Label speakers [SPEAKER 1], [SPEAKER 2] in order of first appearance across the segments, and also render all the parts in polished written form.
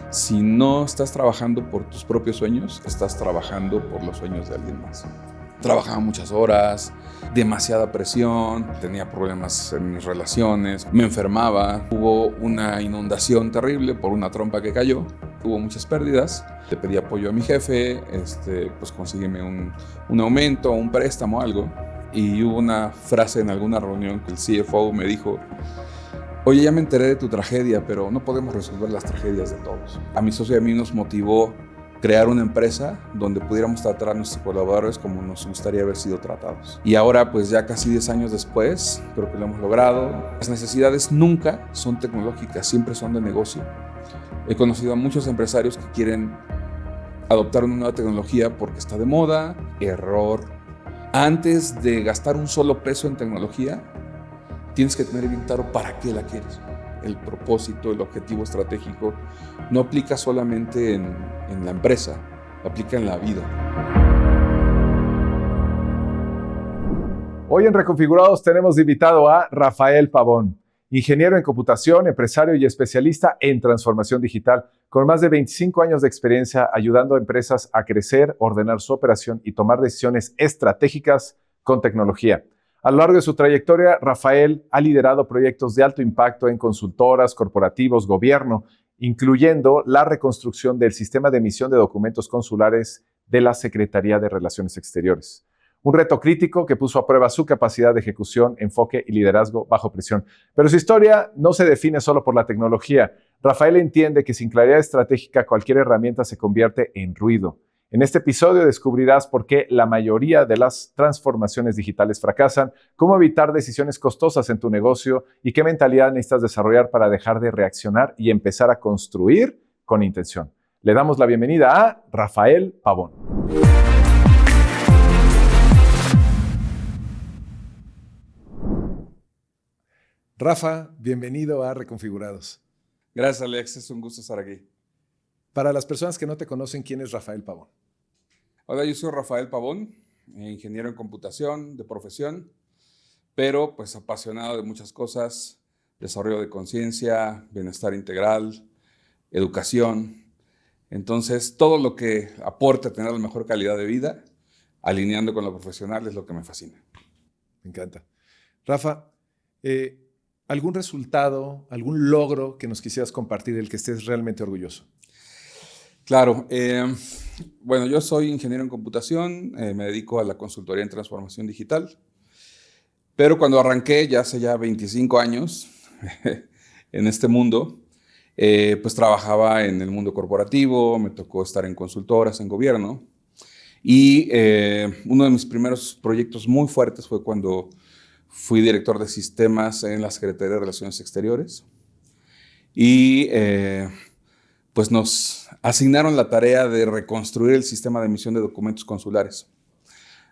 [SPEAKER 1] Si no estás trabajando por tus propios sueños, estás trabajando por los sueños de alguien más. Trabajaba muchas horas, demasiada presión, tenía problemas en mis relaciones, me enfermaba, hubo una inundación terrible por una trompa que cayó, hubo muchas pérdidas, le pedí apoyo a mi jefe, pues consígueme un aumento, un préstamo, algo, y hubo una frase en alguna reunión que el CFO me dijo: oye, ya me enteré de tu tragedia, pero no podemos resolver las tragedias de todos. A mi socio y a mí nos motivó crear una empresa donde pudiéramos tratar a nuestros colaboradores como nos gustaría haber sido tratados. Y ahora, pues ya casi 10 años después, creo que lo hemos logrado. Las necesidades nunca son tecnológicas, siempre son de negocio. He conocido a muchos empresarios que quieren adoptar una nueva tecnología porque está de moda. Error. Antes de gastar un solo peso en tecnología, tienes que tener bien claro para qué la quieres. El propósito, el objetivo estratégico, no aplica solamente en la empresa, aplica en la vida.
[SPEAKER 2] Hoy en Reconfigurados tenemos de invitado a Rafael Pavón, ingeniero en computación, empresario y especialista en transformación digital, con más de 25 años de experiencia ayudando a empresas a crecer, ordenar su operación y tomar decisiones estratégicas con tecnología. A lo largo de su trayectoria, Rafael ha liderado proyectos de alto impacto en consultoras, corporativos, gobierno, incluyendo la reconstrucción del sistema de emisión de documentos consulares de la Secretaría de Relaciones Exteriores. Un reto crítico que puso a prueba su capacidad de ejecución, enfoque y liderazgo bajo presión. Pero su historia no se define solo por la tecnología. Rafael entiende que sin claridad estratégica cualquier herramienta se convierte en ruido. En este episodio descubrirás por qué la mayoría de las transformaciones digitales fracasan, cómo evitar decisiones costosas en tu negocio y qué mentalidad necesitas desarrollar para dejar de reaccionar y empezar a construir con intención. Le damos la bienvenida a Rafael Pavón. Rafa, bienvenido a Reconfigurados.
[SPEAKER 1] Gracias, Alex, es un gusto estar aquí.
[SPEAKER 2] Para las personas que no te conocen, ¿quién es Rafael Pavón?
[SPEAKER 1] Hola, yo soy Rafael Pavón, ingeniero en computación de profesión, pero pues apasionado de muchas cosas: desarrollo de conciencia, bienestar integral, educación. Entonces, todo lo que aporte a tener la mejor calidad de vida, alineando con lo profesional, es lo que me fascina.
[SPEAKER 2] Me encanta. Rafa, ¿algún resultado, algún logro que nos quisieras compartir del que estés realmente orgulloso?
[SPEAKER 1] Claro, bueno, yo soy ingeniero en computación, me dedico a la consultoría en transformación digital, pero cuando arranqué, ya hace 25 años, en este mundo, pues trabajaba en el mundo corporativo, me tocó estar en consultoras, en gobierno, y uno de mis primeros proyectos muy fuertes fue cuando fui director de sistemas en la Secretaría de Relaciones Exteriores, y pues nos asignaron la tarea de reconstruir el sistema de emisión de documentos consulares.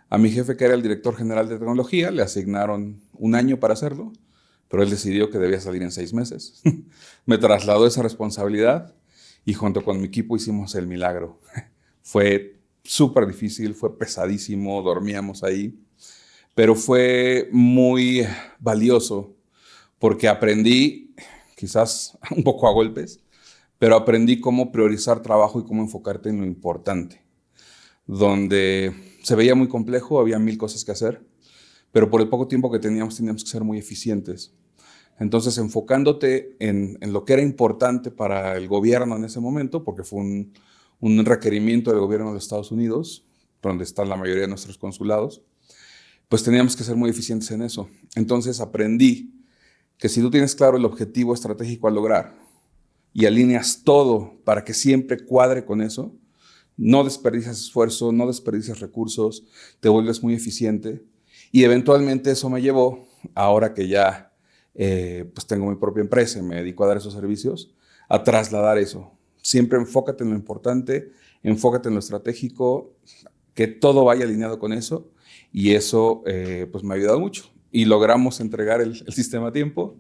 [SPEAKER 1] A mi jefe, que era el director general de tecnología, le asignaron un año para hacerlo, pero él decidió que debía salir en 6 meses. Me trasladó esa responsabilidad y junto con mi equipo hicimos el milagro. Fue súper difícil, fue pesadísimo, dormíamos ahí, pero fue muy valioso porque aprendí, quizás un poco a golpes, pero aprendí cómo priorizar trabajo y cómo enfocarte en lo importante. Donde se veía muy complejo, había 1000 cosas que hacer, pero por el poco tiempo que teníamos que ser muy eficientes. Entonces, enfocándote en lo que era importante para el gobierno en ese momento, porque fue un requerimiento del gobierno de Estados Unidos, donde están la mayoría de nuestros consulados, pues teníamos que ser muy eficientes en eso. Entonces aprendí que si tú tienes claro el objetivo estratégico a lograr y alineas todo para que siempre cuadre con eso, no desperdicias esfuerzo, no desperdicias recursos, te vuelves muy eficiente. Y eventualmente eso me llevó, ahora que ya pues tengo mi propia empresa y me dedico a dar esos servicios, a trasladar eso. Siempre enfócate en lo importante, enfócate en lo estratégico, que todo vaya alineado con eso, y eso pues me ha ayudado mucho. Y logramos entregar el sistema a tiempo.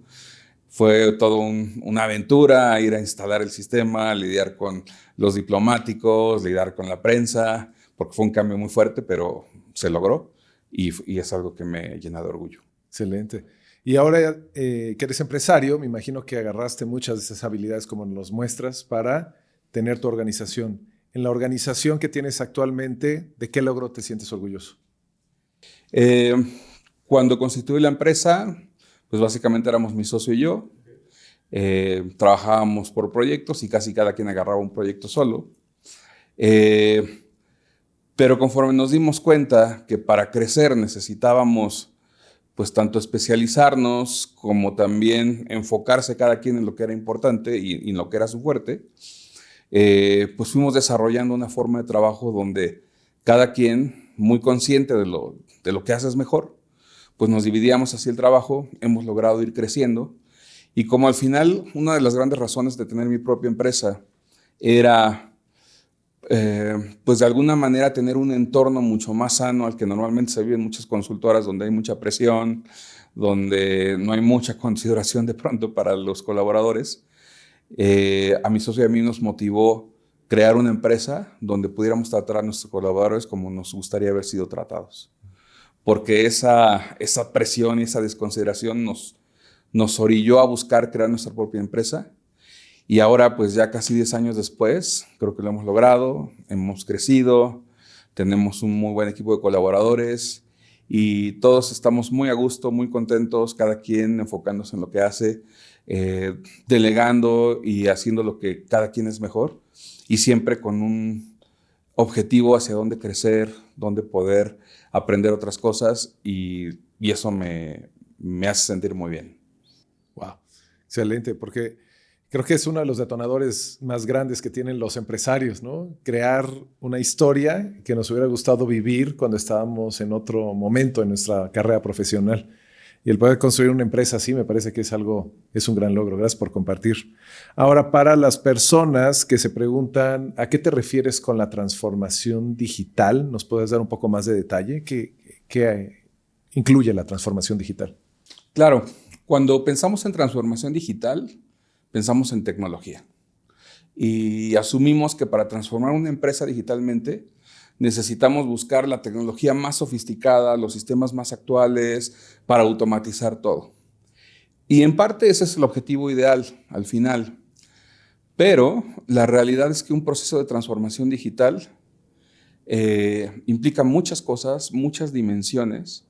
[SPEAKER 1] Fue todo una aventura, ir a instalar el sistema, lidiar con los diplomáticos, lidiar con la prensa, porque fue un cambio muy fuerte, pero se logró y es algo que me llena de orgullo.
[SPEAKER 2] Excelente. Y ahora que eres empresario, me imagino que agarraste muchas de esas habilidades como nos muestras para tener tu organización. En la organización que tienes actualmente, ¿de qué logro te sientes orgulloso?
[SPEAKER 1] Cuando constituí la empresa, pues básicamente éramos mi socio y yo. Trabajábamos por proyectos y casi cada quien agarraba un proyecto solo. Pero conforme nos dimos cuenta que para crecer necesitábamos pues tanto especializarnos como también enfocarse cada quien en lo que era importante y en lo que era su fuerte, pues fuimos desarrollando una forma de trabajo donde cada quien, muy consciente de lo que haces mejor, pues nos dividíamos así el trabajo, hemos logrado ir creciendo. Y como al final, una de las grandes razones de tener mi propia empresa era, pues de alguna manera, tener un entorno mucho más sano al que normalmente se vive en muchas consultoras, donde hay mucha presión, donde no hay mucha consideración de pronto para los colaboradores. A mi socio y a mí nos motivó crear una empresa donde pudiéramos tratar a nuestros colaboradores como nos gustaría haber sido tratados. Porque esa presión y esa desconsideración nos orilló a buscar crear nuestra propia empresa. Y ahora, pues ya casi 10 años después, creo que lo hemos logrado, hemos crecido, tenemos un muy buen equipo de colaboradores y todos estamos muy a gusto, muy contentos, cada quien enfocándose en lo que hace, delegando y haciendo lo que cada quien es mejor y siempre con un objetivo hacia dónde crecer, dónde poder aprender otras cosas y eso me hace sentir muy bien.
[SPEAKER 2] Wow, excelente, porque creo que es uno de los detonadores más grandes que tienen los empresarios, ¿no? Crear una historia que nos hubiera gustado vivir cuando estábamos en otro momento en nuestra carrera profesional. Y el poder construir una empresa así me parece que es un gran logro. Gracias por compartir. Ahora, para las personas que se preguntan, ¿a qué te refieres con la transformación digital? ¿Nos puedes dar un poco más de detalle? ¿Qué incluye la transformación digital?
[SPEAKER 1] Claro, cuando pensamos en transformación digital, pensamos en tecnología y asumimos que para transformar una empresa digitalmente necesitamos buscar la tecnología más sofisticada, los sistemas más actuales para automatizar todo. Y en parte ese es el objetivo ideal al final. Pero la realidad es que un proceso de transformación digital implica muchas cosas, muchas dimensiones,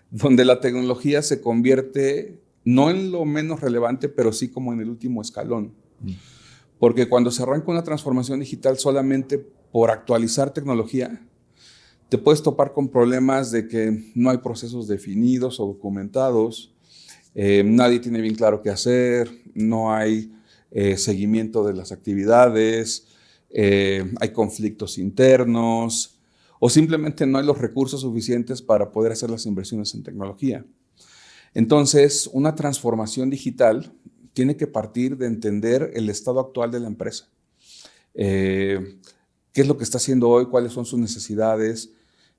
[SPEAKER 1] donde la tecnología se convierte no en lo menos relevante, pero sí como en el último escalón. Porque cuando se arranca una transformación digital solamente por actualizar tecnología, te puedes topar con problemas de que no hay procesos definidos o documentados, nadie tiene bien claro qué hacer, no hay seguimiento de las actividades, hay conflictos internos o simplemente no hay los recursos suficientes para poder hacer las inversiones en tecnología. Entonces, una transformación digital tiene que partir de entender el estado actual de la empresa. ¿Qué es lo que está haciendo hoy? ¿Cuáles son sus necesidades?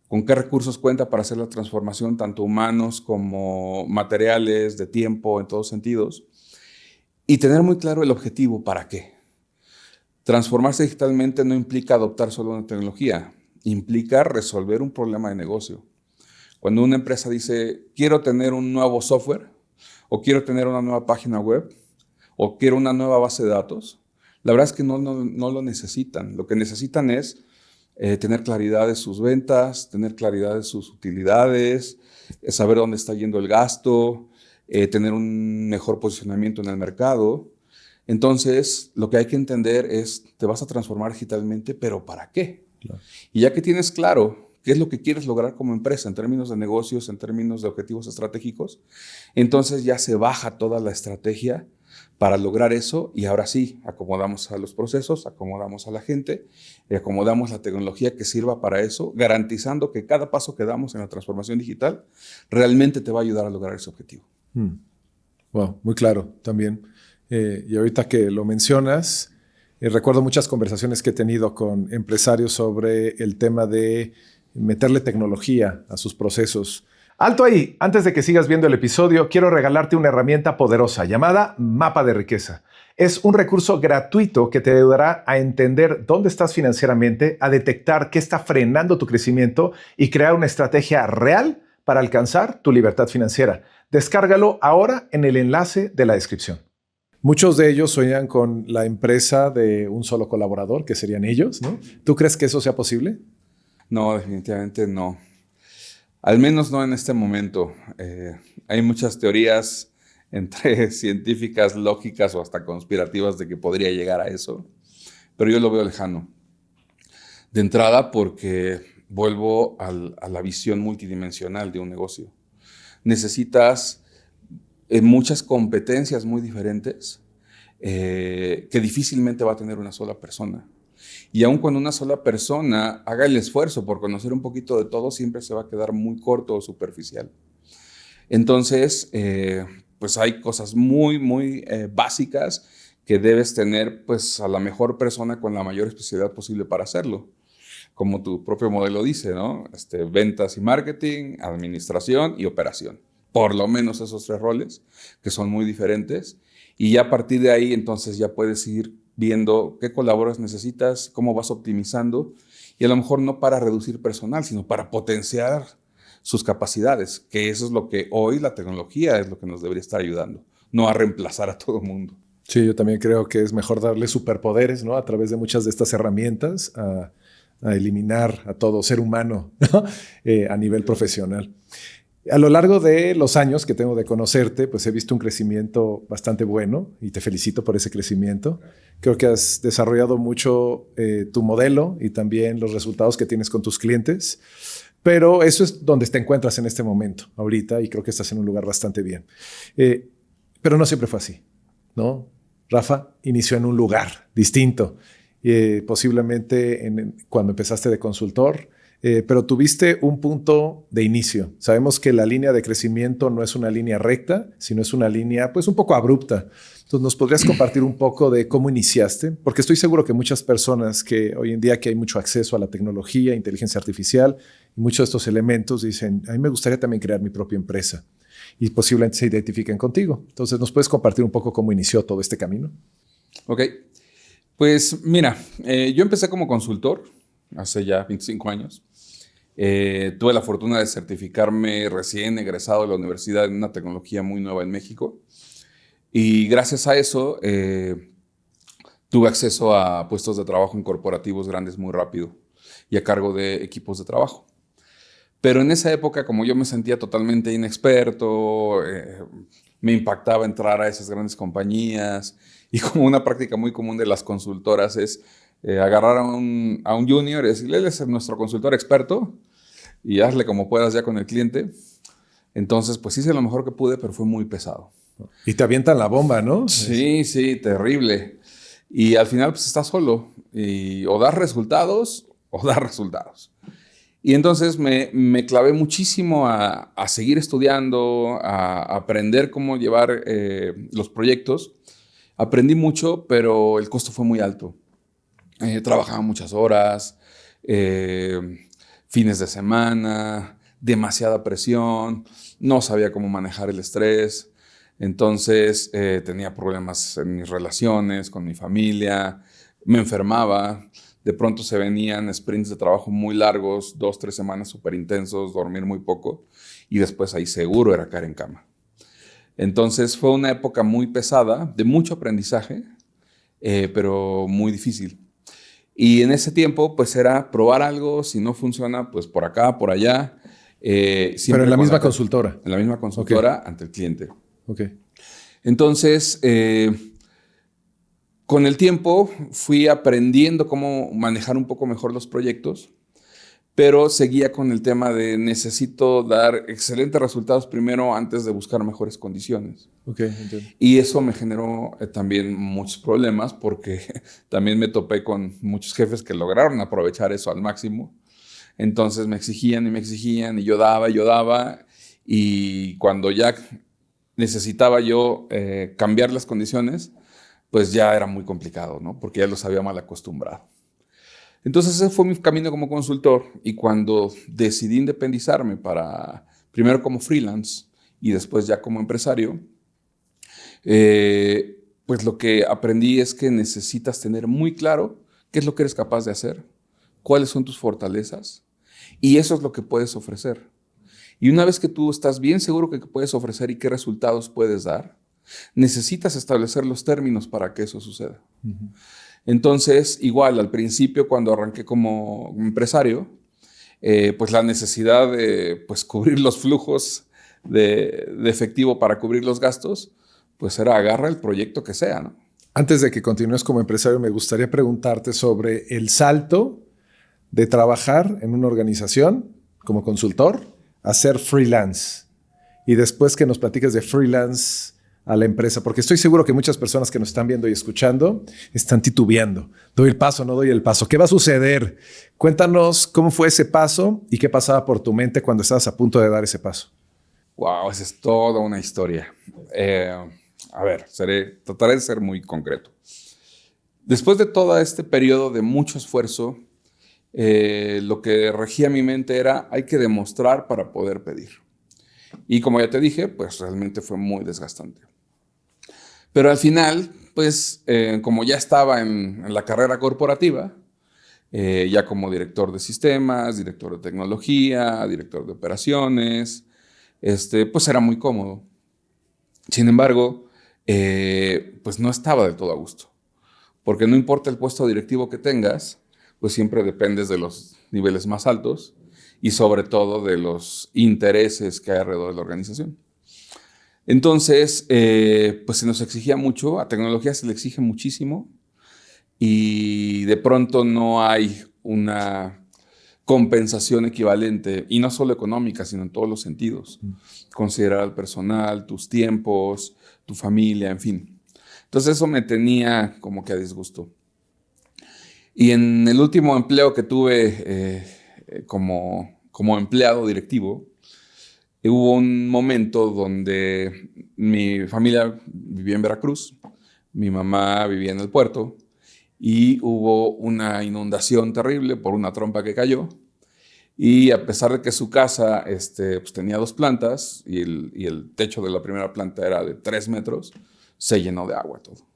[SPEAKER 1] ¿Con qué recursos cuenta para hacer la transformación, tanto humanos como materiales, de tiempo, en todos sentidos? Y tener muy claro el objetivo, ¿para qué? Transformarse digitalmente no implica adoptar solo una tecnología, implica resolver un problema de negocio. Cuando una empresa dice, quiero tener un nuevo software, o quiero tener una nueva página web, o quiero una nueva base de datos, la verdad es que no lo necesitan. Lo que necesitan es tener claridad de sus ventas, tener claridad de sus utilidades, saber dónde está yendo el gasto, tener un mejor posicionamiento en el mercado. Entonces, lo que hay que entender es, te vas a transformar digitalmente, pero ¿para qué? Claro. Y ya que tienes claro qué es lo que quieres lograr como empresa en términos de negocios, en términos de objetivos estratégicos, entonces ya se baja toda la estrategia para lograr eso y ahora sí, acomodamos a los procesos, acomodamos a la gente, acomodamos la tecnología que sirva para eso, garantizando que cada paso que damos en la transformación digital realmente te va a ayudar a lograr ese objetivo.
[SPEAKER 2] Wow, muy claro también. Y ahorita que lo mencionas, recuerdo muchas conversaciones que he tenido con empresarios sobre el tema de meterle tecnología a sus procesos. Alto ahí, antes de que sigas viendo el episodio, quiero regalarte una herramienta poderosa llamada Mapa de Riqueza. Es un recurso gratuito que te ayudará a entender dónde estás financieramente, a detectar qué está frenando tu crecimiento y crear una estrategia real para alcanzar tu libertad financiera. Descárgalo ahora en el enlace de la descripción. Muchos de ellos sueñan con la empresa de un solo colaborador, que serían ellos, ¿no? ¿Tú crees que eso sea posible?
[SPEAKER 1] No, definitivamente no. Al menos no en este momento. Hay muchas teorías entre científicas, lógicas o hasta conspirativas de que podría llegar a eso, pero yo lo veo lejano. De entrada porque vuelvo a la visión multidimensional de un negocio. Necesitas muchas competencias muy diferentes que difícilmente va a tener una sola persona. Y aun cuando una sola persona haga el esfuerzo por conocer un poquito de todo, siempre se va a quedar muy corto o superficial. Entonces, pues hay cosas muy básicas que debes tener pues a la mejor persona con la mayor especialidad posible para hacerlo. Como tu propio modelo dice, ¿no? Ventas y marketing, administración y operación. Por lo menos esos 3 roles, que son muy diferentes. Y ya a partir de ahí, entonces ya puedes ir viendo qué colaboradores necesitas, cómo vas optimizando. Y a lo mejor no para reducir personal, sino para potenciar sus capacidades, que eso es lo que hoy la tecnología es lo que nos debería estar ayudando, no a reemplazar a todo el mundo.
[SPEAKER 2] Sí, yo también creo que es mejor darle superpoderes, ¿no? A través de muchas de estas herramientas a eliminar a todo ser humano, ¿no? A nivel profesional. A lo largo de los años que tengo de conocerte, pues he visto un crecimiento bastante bueno y te felicito por ese crecimiento. Creo que has desarrollado mucho tu modelo y también los resultados que tienes con tus clientes, pero eso es donde te encuentras en este momento, ahorita, y creo que estás en un lugar bastante bien. Pero no siempre fue así, ¿no? Rafa inició en un lugar distinto, posiblemente cuando empezaste de consultor, pero tuviste un punto de inicio. Sabemos que la línea de crecimiento no es una línea recta, sino es una línea pues un poco abrupta. Entonces, ¿nos podrías compartir un poco de cómo iniciaste? Porque estoy seguro que muchas personas que hoy en día que hay mucho acceso a la tecnología, inteligencia artificial y muchos de estos elementos dicen, a mí me gustaría también crear mi propia empresa y posiblemente se identifiquen contigo. Entonces, ¿nos puedes compartir un poco cómo inició todo este camino?
[SPEAKER 1] Ok, pues mira, yo empecé como consultor hace ya 25 años. Tuve la fortuna de certificarme recién egresado de la universidad en una tecnología muy nueva en México. Y gracias a eso tuve acceso a puestos de trabajo en corporativos grandes muy rápido y a cargo de equipos de trabajo. Pero en esa época, como yo me sentía totalmente inexperto, me impactaba entrar a esas grandes compañías y como una práctica muy común de las consultoras es agarrar a un junior y decirle, él es nuestro consultor experto y hazle como puedas ya con el cliente. Entonces, pues hice lo mejor que pude, pero fue muy pesado.
[SPEAKER 2] Y te avientan la bomba, ¿no?
[SPEAKER 1] Sí, sí, terrible. Y al final, pues estás solo. Y o das resultados o das resultados. Y entonces me clavé muchísimo a seguir estudiando, a aprender cómo llevar los proyectos. Aprendí mucho, pero el costo fue muy alto. Trabajaba muchas horas, fines de semana, demasiada presión, no sabía cómo manejar el estrés. Entonces tenía problemas en mis relaciones, con mi familia, me enfermaba. De pronto se venían sprints de trabajo muy largos, 2, 3 semanas súper intensos, dormir muy poco y después ahí seguro era caer en cama. Entonces fue una época muy pesada, de mucho aprendizaje, pero muy difícil. Y en ese tiempo pues era probar algo, si no funciona pues por acá, por allá.
[SPEAKER 2] Pero en la misma consultora.
[SPEAKER 1] En la misma consultora,
[SPEAKER 2] Okay.
[SPEAKER 1] ante el cliente.
[SPEAKER 2] Okay.
[SPEAKER 1] Entonces, con el tiempo fui aprendiendo cómo manejar un poco mejor los proyectos, pero seguía con el tema de necesito dar excelentes resultados primero antes de buscar mejores condiciones.
[SPEAKER 2] Okay, entiendo.
[SPEAKER 1] Y eso me generó también muchos problemas porque también me topé con muchos jefes que lograron aprovechar eso al máximo. Entonces me exigían y yo daba y cuando ya necesitaba yo cambiar las condiciones, pues ya era muy complicado, ¿no? Porque ya los había mal acostumbrado. Entonces ese fue mi camino como consultor y cuando decidí independizarme primero como freelance y después ya como empresario, pues lo que aprendí es que necesitas tener muy claro qué es lo que eres capaz de hacer, cuáles son tus fortalezas y eso es lo que puedes ofrecer. Y una vez que tú estás bien seguro que puedes ofrecer y qué resultados puedes dar, necesitas establecer los términos para que eso suceda. Entonces, igual, al principio, cuando arranqué como empresario, pues la necesidad de pues, cubrir los flujos de efectivo para cubrir los gastos, pues era agarra el proyecto que sea, ¿no?
[SPEAKER 2] Antes de que continúes como empresario, me gustaría preguntarte sobre el salto de trabajar en una organización como consultor a ser freelance. Y después que nos platiques de freelance a la empresa, porque estoy seguro que muchas personas que nos están viendo y escuchando están titubeando. ¿Doy el paso o no doy el paso? ¿Qué va a suceder? Cuéntanos cómo fue ese paso y qué pasaba por tu mente cuando estabas a punto de dar ese paso.
[SPEAKER 1] Wow, esa es toda una historia. A ver, trataré de ser muy concreto. Después de todo este periodo de mucho esfuerzo, lo que regía mi mente era hay que demostrar para poder pedir. Y como ya te dije, pues realmente fue muy desgastante. Pero al final, pues como ya estaba en la carrera corporativa, ya como director de sistemas, director de tecnología, director de operaciones, pues era muy cómodo. Sin embargo, pues no estaba del todo a gusto. Porque no importa el puesto directivo que tengas, pues siempre dependes de los niveles más altos y sobre todo de los intereses que hay alrededor de la organización. Entonces, pues se nos exigía mucho, a tecnología se le exige muchísimo y de pronto no hay una compensación equivalente, y no solo económica, sino en todos los sentidos. Considerar al personal, tus tiempos, tu familia, en fin. Entonces eso me tenía como que a disgusto. Y en el último empleo que tuve como empleado directivo, hubo un momento donde mi familia vivía en Veracruz, mi mamá vivía en el puerto, y hubo una inundación terrible por una trompa que cayó. Y a pesar de que su casa pues tenía 2 plantas y el techo de la primera planta era de 3 metros, se llenó de agua todo.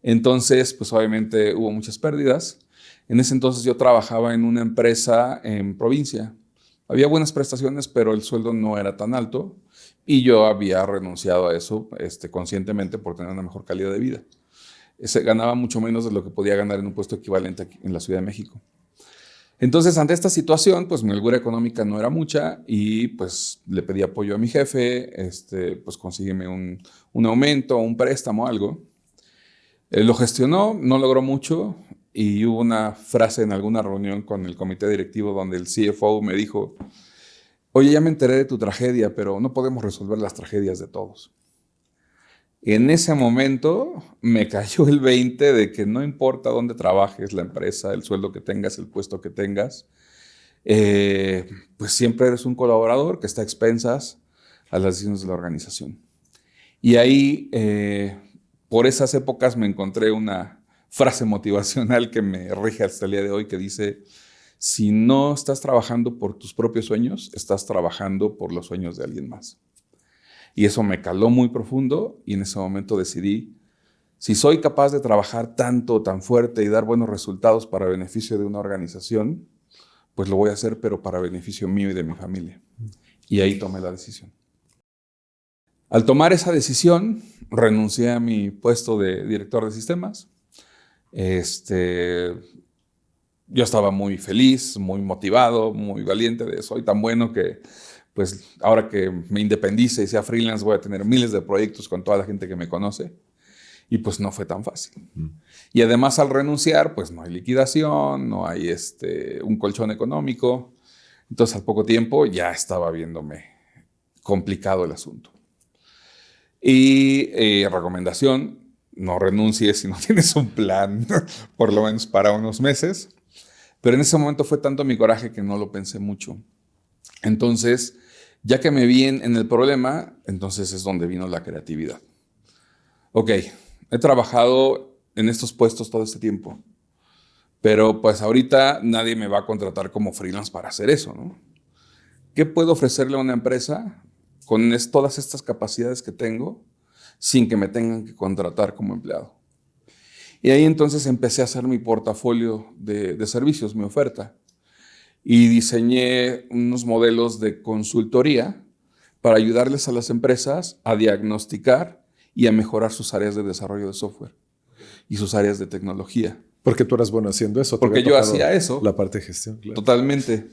[SPEAKER 1] Entonces, pues obviamente hubo muchas pérdidas. En ese entonces yo trabajaba en una empresa en provincia. Había buenas prestaciones, pero el sueldo no era tan alto y yo había renunciado a eso conscientemente por tener una mejor calidad de vida. Se ganaba mucho menos de lo que podía ganar en un puesto equivalente aquí en la Ciudad de México. Entonces, ante esta situación, pues mi holgura económica no era mucha y pues le pedí apoyo a mi jefe, pues consígueme un aumento, un préstamo, algo. Lo gestionó, no logró mucho y hubo una frase en alguna reunión con el comité directivo donde el CFO me dijo, oye, ya me enteré de tu tragedia, pero no podemos resolver las tragedias de todos. En ese momento me cayó el 20 de que no importa dónde trabajes, la empresa, el sueldo que tengas, el puesto que tengas, pues siempre eres un colaborador que está a expensas a las decisiones de la organización. Y ahí, por esas épocas, me encontré una frase motivacional que me rige hasta el día de hoy que dice, si no estás trabajando por tus propios sueños, estás trabajando por los sueños de alguien más. Y eso me caló muy profundo y en ese momento decidí, si soy capaz de trabajar tanto, tan fuerte y dar buenos resultados para beneficio de una organización, pues lo voy a hacer, pero para beneficio mío y de mi familia. Y ahí tomé la decisión. Al tomar esa decisión, renuncié a mi puesto de director de sistemas. Yo estaba muy feliz, muy motivado, muy valiente de soy tan bueno que pues ahora que me independice y sea freelance voy a tener miles de proyectos con toda la gente que me conoce. Y pues no fue tan fácil. Y además al renunciar, pues no hay liquidación, no hay un colchón económico. Entonces al poco tiempo ya estaba viéndome complicado el asunto. Y recomendación, no renuncies si no tienes un plan, por lo menos para unos meses. Pero en ese momento fue tanto mi coraje que no lo pensé mucho. Entonces, ya que me vi en el problema, entonces es donde vino la creatividad. Ok, he trabajado en estos puestos todo este tiempo, pero pues ahorita nadie me va a contratar como freelance para hacer eso, ¿no? ¿Qué puedo ofrecerle a una empresa con todas estas capacidades que tengo sin que me tengan que contratar como empleado? Y ahí entonces empecé a hacer mi portafolio de servicios, mi oferta. Y diseñé unos modelos de consultoría para ayudarles a las empresas a diagnosticar y a mejorar sus áreas de desarrollo de software y sus áreas de tecnología.
[SPEAKER 2] Porque tú eras bueno haciendo eso.
[SPEAKER 1] Porque yo hacía eso.
[SPEAKER 2] La parte de gestión, claro.
[SPEAKER 1] Totalmente.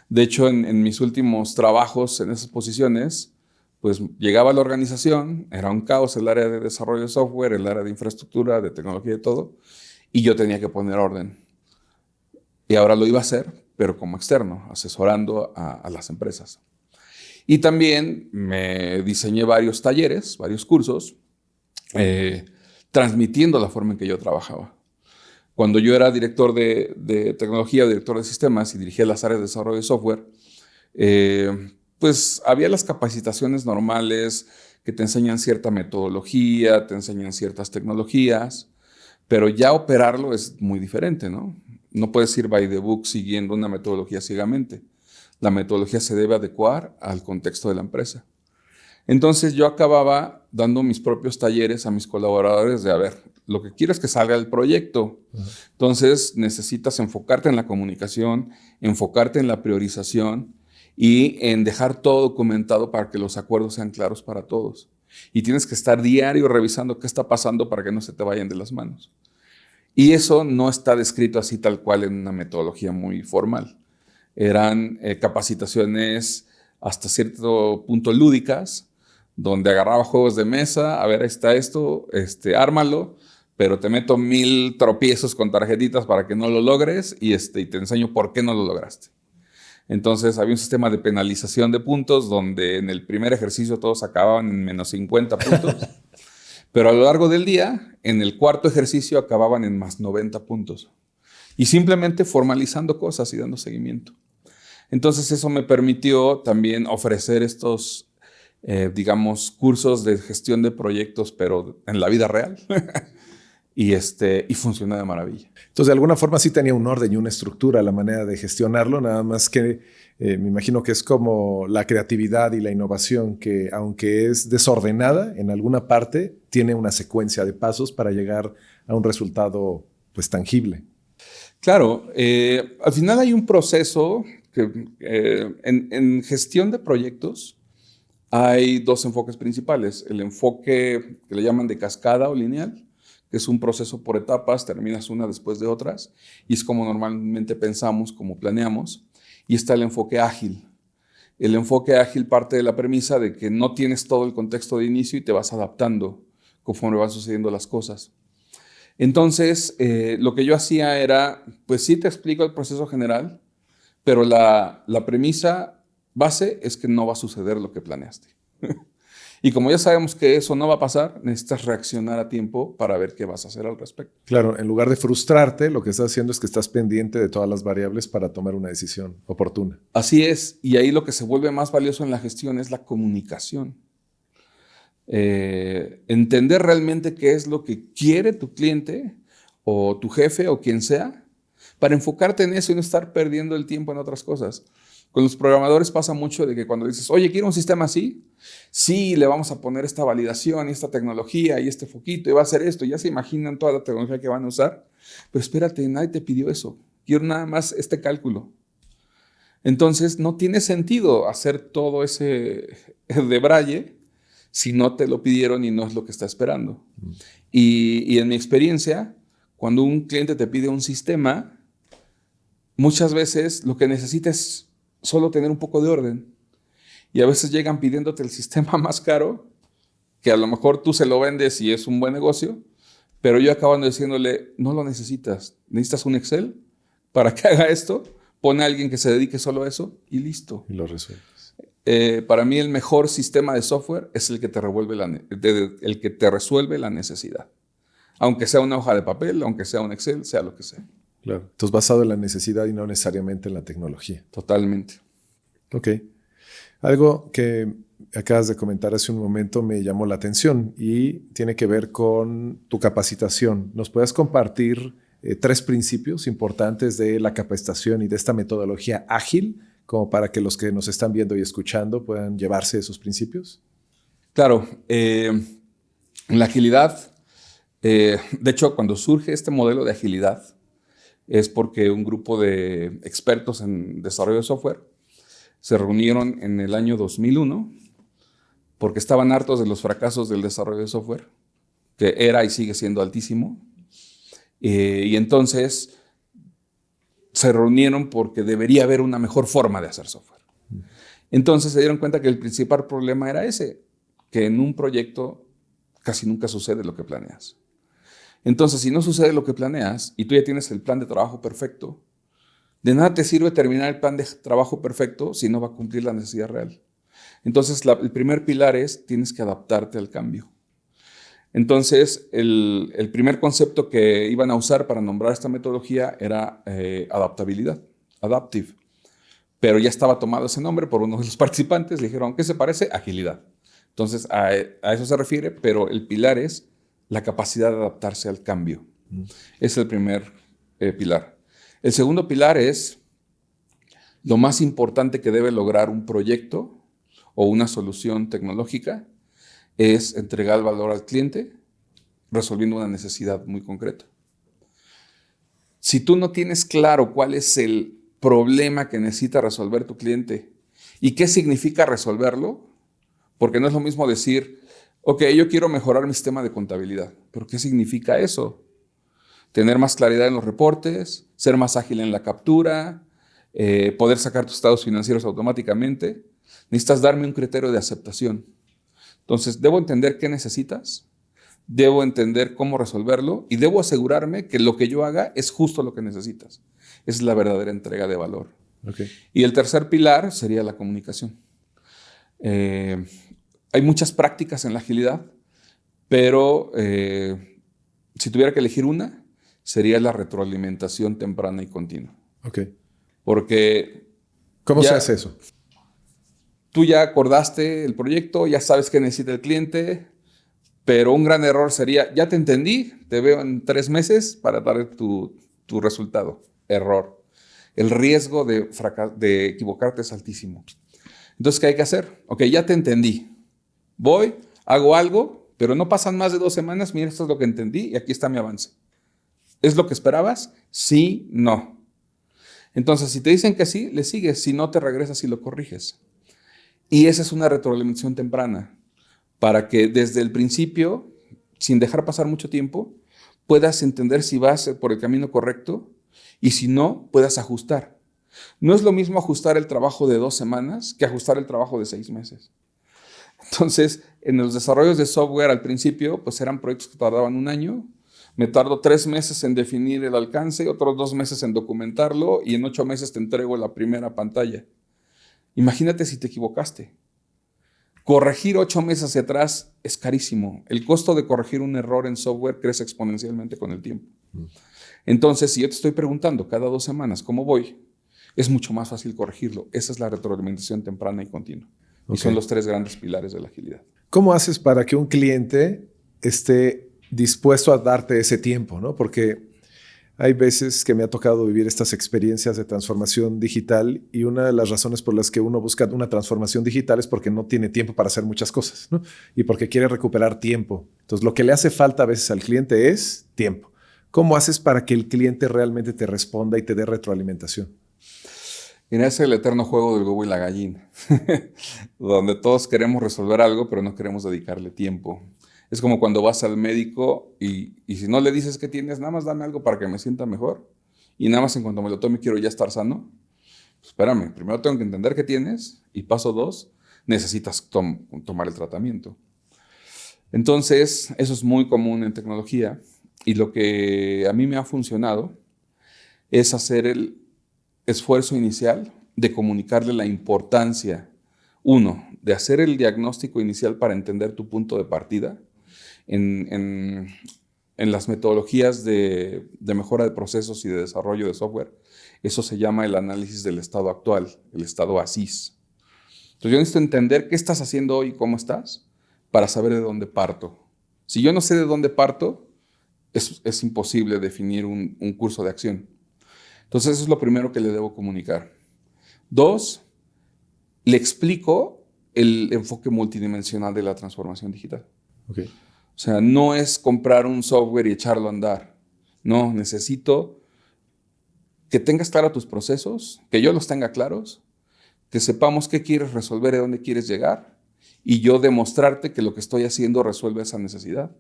[SPEAKER 1] De hecho, en mis últimos trabajos en esas posiciones, pues llegaba a la organización, era un caos el área de desarrollo de software, el área de infraestructura, de tecnología y todo, y yo tenía que poner orden. Y ahora lo iba a hacer, pero como externo, asesorando a las empresas. Y también me diseñé varios talleres, varios cursos, transmitiendo la forma en que yo trabajaba. Cuando yo era director de tecnología, director de sistemas y dirigía las áreas de desarrollo de software, pues había las capacitaciones normales que te enseñan cierta metodología, te enseñan ciertas tecnologías, pero ya operarlo es muy diferente, ¿no? No puedes ir by the book siguiendo una metodología ciegamente. La metodología se debe adecuar al contexto de la empresa. Entonces yo acababa dando mis propios talleres a mis colaboradores de, a ver, lo que quiero es que salga el proyecto. Entonces necesitas enfocarte en la comunicación, enfocarte en la priorización y en dejar todo documentado para que los acuerdos sean claros para todos. Y tienes que estar diario revisando qué está pasando para que no se te vayan de las manos. Y eso no está descrito así tal cual en una metodología muy formal. Eran capacitaciones hasta cierto punto lúdicas, donde agarraba juegos de mesa, a ver, ahí está esto, ármalo, pero te meto 1000 tropiezos con tarjetitas para que no lo logres y te enseño por qué no lo lograste. Entonces había un sistema de penalización de puntos donde en el primer ejercicio todos acababan en menos 50 puntos, pero a lo largo del día, en el cuarto ejercicio acababan en más 90 puntos. Y simplemente formalizando cosas y dando seguimiento. Entonces eso me permitió también ofrecer estos, digamos, cursos de gestión de proyectos, pero en la vida real. y funciona de maravilla.
[SPEAKER 2] Entonces, de alguna forma sí tenía un orden y una estructura la manera de gestionarlo, nada más que me imagino que es como la creatividad y la innovación que, aunque es desordenada en alguna parte, tiene una secuencia de pasos para llegar a un resultado pues tangible.
[SPEAKER 1] Claro, al final hay un proceso que en gestión de proyectos hay dos enfoques principales. El enfoque que le llaman de cascada o lineal, que es un proceso por etapas, terminas una después de otras, y es como normalmente pensamos, como planeamos. Y está el enfoque ágil. El enfoque ágil parte de la premisa de que no tienes todo el contexto de inicio y te vas adaptando conforme van sucediendo las cosas. Entonces, lo que yo hacía era, pues sí te explico el proceso general, pero la premisa base es que no va a suceder lo que planeaste. Y como ya sabemos que eso no va a pasar, necesitas reaccionar a tiempo para ver qué vas a hacer al respecto.
[SPEAKER 2] Claro, en lugar de frustrarte, lo que estás haciendo es que estás pendiente de todas las variables para tomar una decisión oportuna.
[SPEAKER 1] Así es, y ahí lo que se vuelve más valioso en la gestión es la comunicación. Entender realmente qué es lo que quiere tu cliente o tu jefe o quien sea, para enfocarte en eso y no estar perdiendo el tiempo en otras cosas. Con los programadores pasa mucho de que cuando dices, oye, quiero un sistema así, sí, le vamos a poner esta validación y esta tecnología y este foquito y va a hacer esto, y ya se imaginan toda la tecnología que van a usar, pero espérate, nadie te pidió eso, quiero nada más este cálculo. Entonces no tiene sentido hacer todo ese debraye si no te lo pidieron y no es lo que está esperando. Y en mi experiencia, cuando un cliente te pide un sistema, muchas veces lo que necesita es solo tener un poco de orden. Y a veces llegan pidiéndote el sistema más caro, que a lo mejor tú se lo vendes y es un buen negocio, pero yo acabo diciéndole, no lo necesitas. Necesitas un Excel para que haga esto, pone a alguien que se dedique solo a eso y listo.
[SPEAKER 2] Y lo resuelves.
[SPEAKER 1] Para mí el mejor sistema de software es el que te resuelve la necesidad. Aunque sea una hoja de papel, aunque sea un Excel, sea lo que sea.
[SPEAKER 2] Claro. Entonces, basado en la necesidad y no necesariamente en la tecnología.
[SPEAKER 1] Totalmente.
[SPEAKER 2] Ok. Algo que acabas de comentar hace un momento me llamó la atención y tiene que ver con tu capacitación. ¿Nos puedes compartir 3 principios importantes de la capacitación y de esta metodología ágil, como para que los que nos están viendo y escuchando puedan llevarse esos principios?
[SPEAKER 1] Claro. En la agilidad, de hecho, cuando surge este modelo de agilidad, es porque un grupo de expertos en desarrollo de software se reunieron en el año 2001 porque estaban hartos de los fracasos del desarrollo de software, que era y sigue siendo altísimo. Y entonces se reunieron porque debería haber una mejor forma de hacer software. Entonces se dieron cuenta que el principal problema era ese, que en un proyecto casi nunca sucede lo que planeas. Entonces, si no sucede lo que planeas y tú ya tienes el plan de trabajo perfecto, de nada te sirve terminar el plan de trabajo perfecto si no va a cumplir la necesidad real. Entonces, el primer pilar es, tienes que adaptarte al cambio. Entonces, el primer concepto que iban a usar para nombrar esta metodología era adaptabilidad, adaptive. Pero ya estaba tomado ese nombre por uno de los participantes. Le dijeron, ¿qué se parece? Agilidad. Entonces, a eso se refiere, pero el pilar es la capacidad de adaptarse al cambio. Es el primer pilar. El segundo pilar es lo más importante que debe lograr un proyecto o una solución tecnológica es entregar valor al cliente resolviendo una necesidad muy concreta. Si tú no tienes claro cuál es el problema que necesita resolver tu cliente y qué significa resolverlo, porque no es lo mismo decir, ok, yo quiero mejorar mi sistema de contabilidad, pero ¿qué significa eso? Tener más claridad en los reportes, ser más ágil en la captura, poder sacar tus estados financieros automáticamente. Necesitas darme un criterio de aceptación. Entonces, debo entender qué necesitas, debo entender cómo resolverlo y debo asegurarme que lo que yo haga es justo lo que necesitas. Esa es la verdadera entrega de valor.
[SPEAKER 2] Okay.
[SPEAKER 1] Y el tercer pilar sería la comunicación. Hay muchas prácticas en la agilidad, pero si tuviera que elegir una, sería la retroalimentación temprana y continua.
[SPEAKER 2] Okay.
[SPEAKER 1] Porque
[SPEAKER 2] ¿cómo se hace eso?
[SPEAKER 1] Tú ya acordaste el proyecto, ya sabes qué necesita el cliente, pero un gran error sería, ya te entendí, te veo en 3 meses para dar tu resultado. Error. El riesgo de equivocarte es altísimo. Entonces, ¿qué hay que hacer? Ok, ya te entendí. Voy, hago algo, pero no pasan más de 2 semanas. Mira, esto es lo que entendí y aquí está mi avance. ¿Es lo que esperabas? Sí, no. Entonces, si te dicen que sí, le sigues. Si no, te regresas y lo corriges. Y esa es una retroalimentación temprana para que desde el principio, sin dejar pasar mucho tiempo, puedas entender si vas por el camino correcto y si no, puedas ajustar. No es lo mismo ajustar el trabajo de 2 semanas que ajustar el trabajo de 6 meses. Entonces, en los desarrollos de software al principio, pues eran proyectos que tardaban 1 año. Me tardo 3 meses en definir el alcance, otros 2 meses en documentarlo y en 8 meses te entrego la primera pantalla. Imagínate si te equivocaste. Corregir 8 meses hacia atrás es carísimo. El costo de corregir un error en software crece exponencialmente con el tiempo. Entonces, si yo te estoy preguntando cada 2 semanas cómo voy, es mucho más fácil corregirlo. Esa es la retroalimentación temprana y continua. Okay. Y son los 3 grandes pilares de la agilidad.
[SPEAKER 2] ¿Cómo haces para que un cliente esté dispuesto a darte ese tiempo, ¿no? Porque hay veces que me ha tocado vivir estas experiencias de transformación digital y una de las razones por las que uno busca una transformación digital es porque no tiene tiempo para hacer muchas cosas, ¿no? Y porque quiere recuperar tiempo. Entonces, lo que le hace falta a veces al cliente es tiempo. ¿Cómo haces para que el cliente realmente te responda y te dé retroalimentación?
[SPEAKER 1] Mira, es el eterno juego del huevo y la gallina, donde todos queremos resolver algo, pero no queremos dedicarle tiempo. Es como cuando vas al médico y si no le dices que tienes, nada más dame algo para que me sienta mejor y nada más en cuanto me lo tome quiero ya estar sano. Pues espérame, primero tengo que entender qué tienes y paso 2, necesitas tomar el tratamiento. Entonces, eso es muy común en tecnología y lo que a mí me ha funcionado es hacer el esfuerzo inicial de comunicarle la importancia, 1, de hacer el diagnóstico inicial para entender tu punto de partida. En las metodologías de mejora de procesos y de desarrollo de software, eso se llama el análisis del estado actual, el estado ASIS. Entonces yo necesito entender qué estás haciendo hoy y cómo estás para saber de dónde parto. Si yo no sé de dónde parto, es imposible definir un curso de acción. Entonces eso es lo primero que le debo comunicar. 2, le explico el enfoque multidimensional de la transformación digital.
[SPEAKER 2] Okay.
[SPEAKER 1] O sea, no es comprar un software y echarlo a andar. No, necesito que tengas claros tus procesos, que yo los tenga claros, que sepamos qué quieres resolver y dónde quieres llegar y yo demostrarte que lo que estoy haciendo resuelve esa necesidad.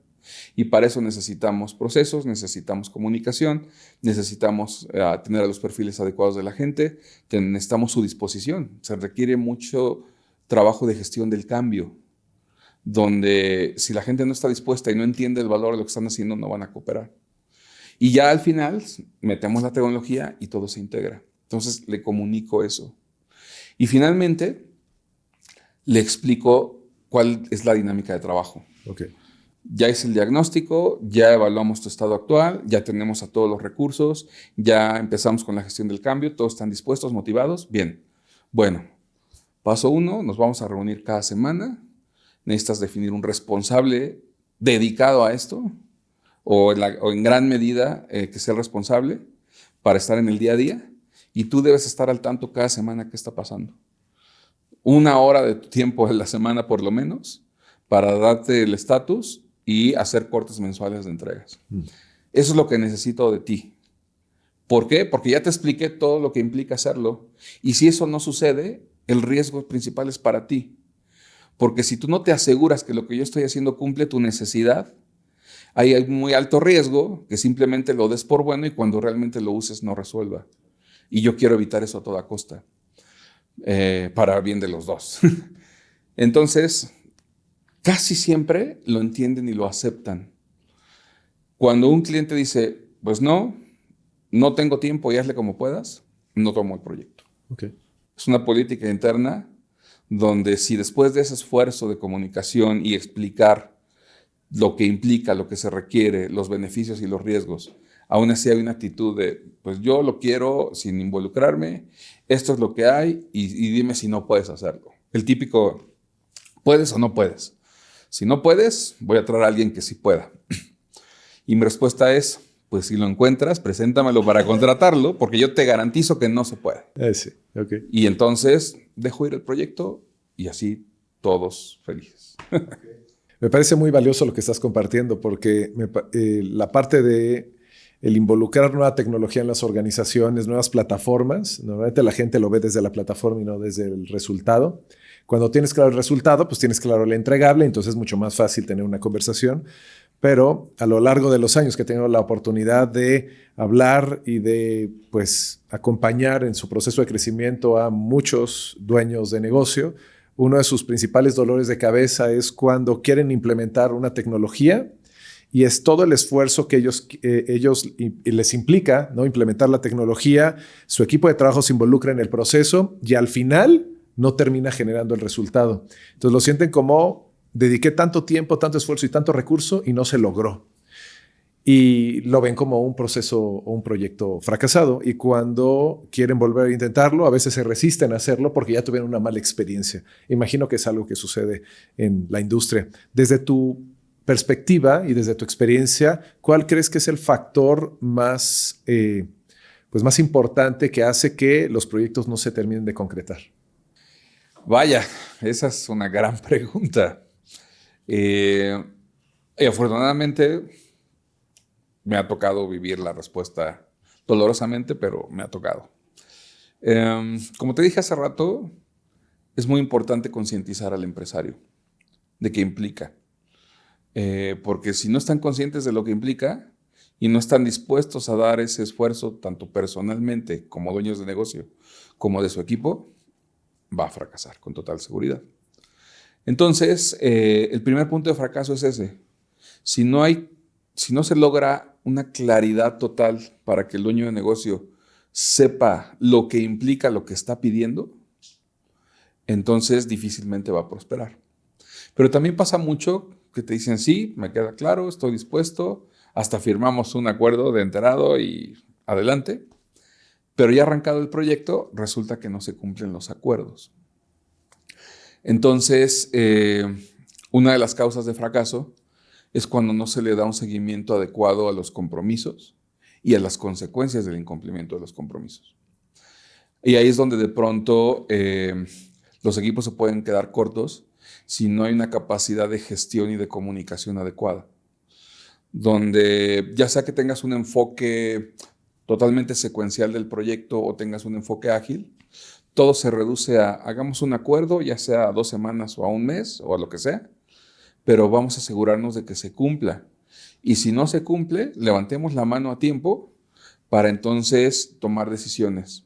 [SPEAKER 1] Y para eso necesitamos procesos, necesitamos comunicación, necesitamos tener a los perfiles adecuados de la gente, necesitamos su disposición. Se requiere mucho trabajo de gestión del cambio, donde si la gente no está dispuesta y no entiende el valor de lo que están haciendo, no van a cooperar. Y ya al final metemos la tecnología y todo se integra. Entonces le comunico eso. Y finalmente le explico cuál es la dinámica de trabajo.
[SPEAKER 2] Okay.
[SPEAKER 1] Ya hice el diagnóstico, ya evaluamos tu estado actual, ya tenemos a todos los recursos, ya empezamos con la gestión del cambio, todos están dispuestos, motivados. Bien. Bueno, paso 1, nos vamos a reunir cada semana. Necesitas definir un responsable dedicado a esto, o en gran medida que sea el responsable para estar en el día a día, y tú debes estar al tanto cada semana qué está pasando. 1 hora de tu tiempo en la semana por lo menos para darte el estatus y hacer cortes mensuales de entregas. Eso es lo que necesito de ti. ¿Por qué? Porque ya te expliqué todo lo que implica hacerlo, y si eso no sucede, el riesgo principal es para ti. Porque si tú no te aseguras que lo que yo estoy haciendo cumple tu necesidad, hay un muy alto riesgo que simplemente lo des por bueno y cuando realmente lo uses no resuelva. Y yo quiero evitar eso a toda costa, para el bien de los dos. Entonces, casi siempre lo entienden y lo aceptan. Cuando un cliente dice, pues no tengo tiempo y hazle como puedas, no tomo el proyecto.
[SPEAKER 2] Okay.
[SPEAKER 1] Es una política interna donde si después de ese esfuerzo de comunicación y explicar lo que implica, lo que se requiere, los beneficios y los riesgos, aún así hay una actitud de, pues yo lo quiero sin involucrarme, esto es lo que hay y dime si no puedes hacerlo. El típico, ¿puedes o no puedes? Si no puedes, voy a traer a alguien que sí pueda. Y mi respuesta es, pues si lo encuentras, preséntamelo para contratarlo, porque yo te garantizo que no se puede.
[SPEAKER 2] Sí, okay.
[SPEAKER 1] Y entonces dejo ir el proyecto y así todos felices.
[SPEAKER 2] Me parece muy valioso lo que estás compartiendo porque la parte de el involucrar nueva tecnología en las organizaciones, nuevas plataformas, normalmente la gente lo ve desde la plataforma y no desde el resultado. Cuando tienes claro el resultado, pues tienes claro el entregable, entonces es mucho más fácil tener una conversación. Pero a lo largo de los años que he tenido la oportunidad de hablar y de pues, acompañar en su proceso de crecimiento a muchos dueños de negocio, uno de sus principales dolores de cabeza es cuando quieren implementar una tecnología y es todo el esfuerzo que ellos les implica, ¿no? Implementar la tecnología, su equipo de trabajo se involucra en el proceso y al final no termina generando el resultado. Entonces lo sienten como dediqué tanto tiempo, tanto esfuerzo y tanto recurso y no se logró. Y lo ven como un proceso o un proyecto fracasado. Y cuando quieren volver a intentarlo, a veces se resisten a hacerlo porque ya tuvieron una mala experiencia. Imagino que es algo que sucede en la industria. Desde tu perspectiva y desde tu experiencia, ¿cuál crees que es el factor más, pues más importante que hace que los proyectos no se terminen de concretar?
[SPEAKER 1] Vaya, esa es una gran pregunta. Y afortunadamente me ha tocado vivir la respuesta dolorosamente, pero me ha tocado. Como te dije hace rato, es muy importante concientizar al empresario de qué implica. Porque si no están conscientes de lo que implica y no están dispuestos a dar ese esfuerzo, tanto personalmente como dueños de negocio, como de su equipo, va a fracasar con total seguridad. Entonces, el primer punto de fracaso es ese. Si no se logra una claridad total para que el dueño de negocio sepa lo que implica lo que está pidiendo, entonces difícilmente va a prosperar. Pero también pasa mucho que te dicen, sí, me queda claro, estoy dispuesto, hasta firmamos un acuerdo de enterado y adelante, pero ya arrancado el proyecto, resulta que no se cumplen los acuerdos. Entonces, una de las causas de fracaso es cuando no se le da un seguimiento adecuado a los compromisos y a las consecuencias del incumplimiento de los compromisos. Y ahí es donde de pronto los equipos se pueden quedar cortos si no hay una capacidad de gestión y de comunicación adecuada. Donde ya sea que tengas un enfoque totalmente secuencial del proyecto o tengas un enfoque ágil, todo se reduce a hagamos un acuerdo, ya sea a 2 semanas o a un mes o a lo que sea, pero vamos a asegurarnos de que se cumpla. Y si no se cumple, levantemos la mano a tiempo para entonces tomar decisiones.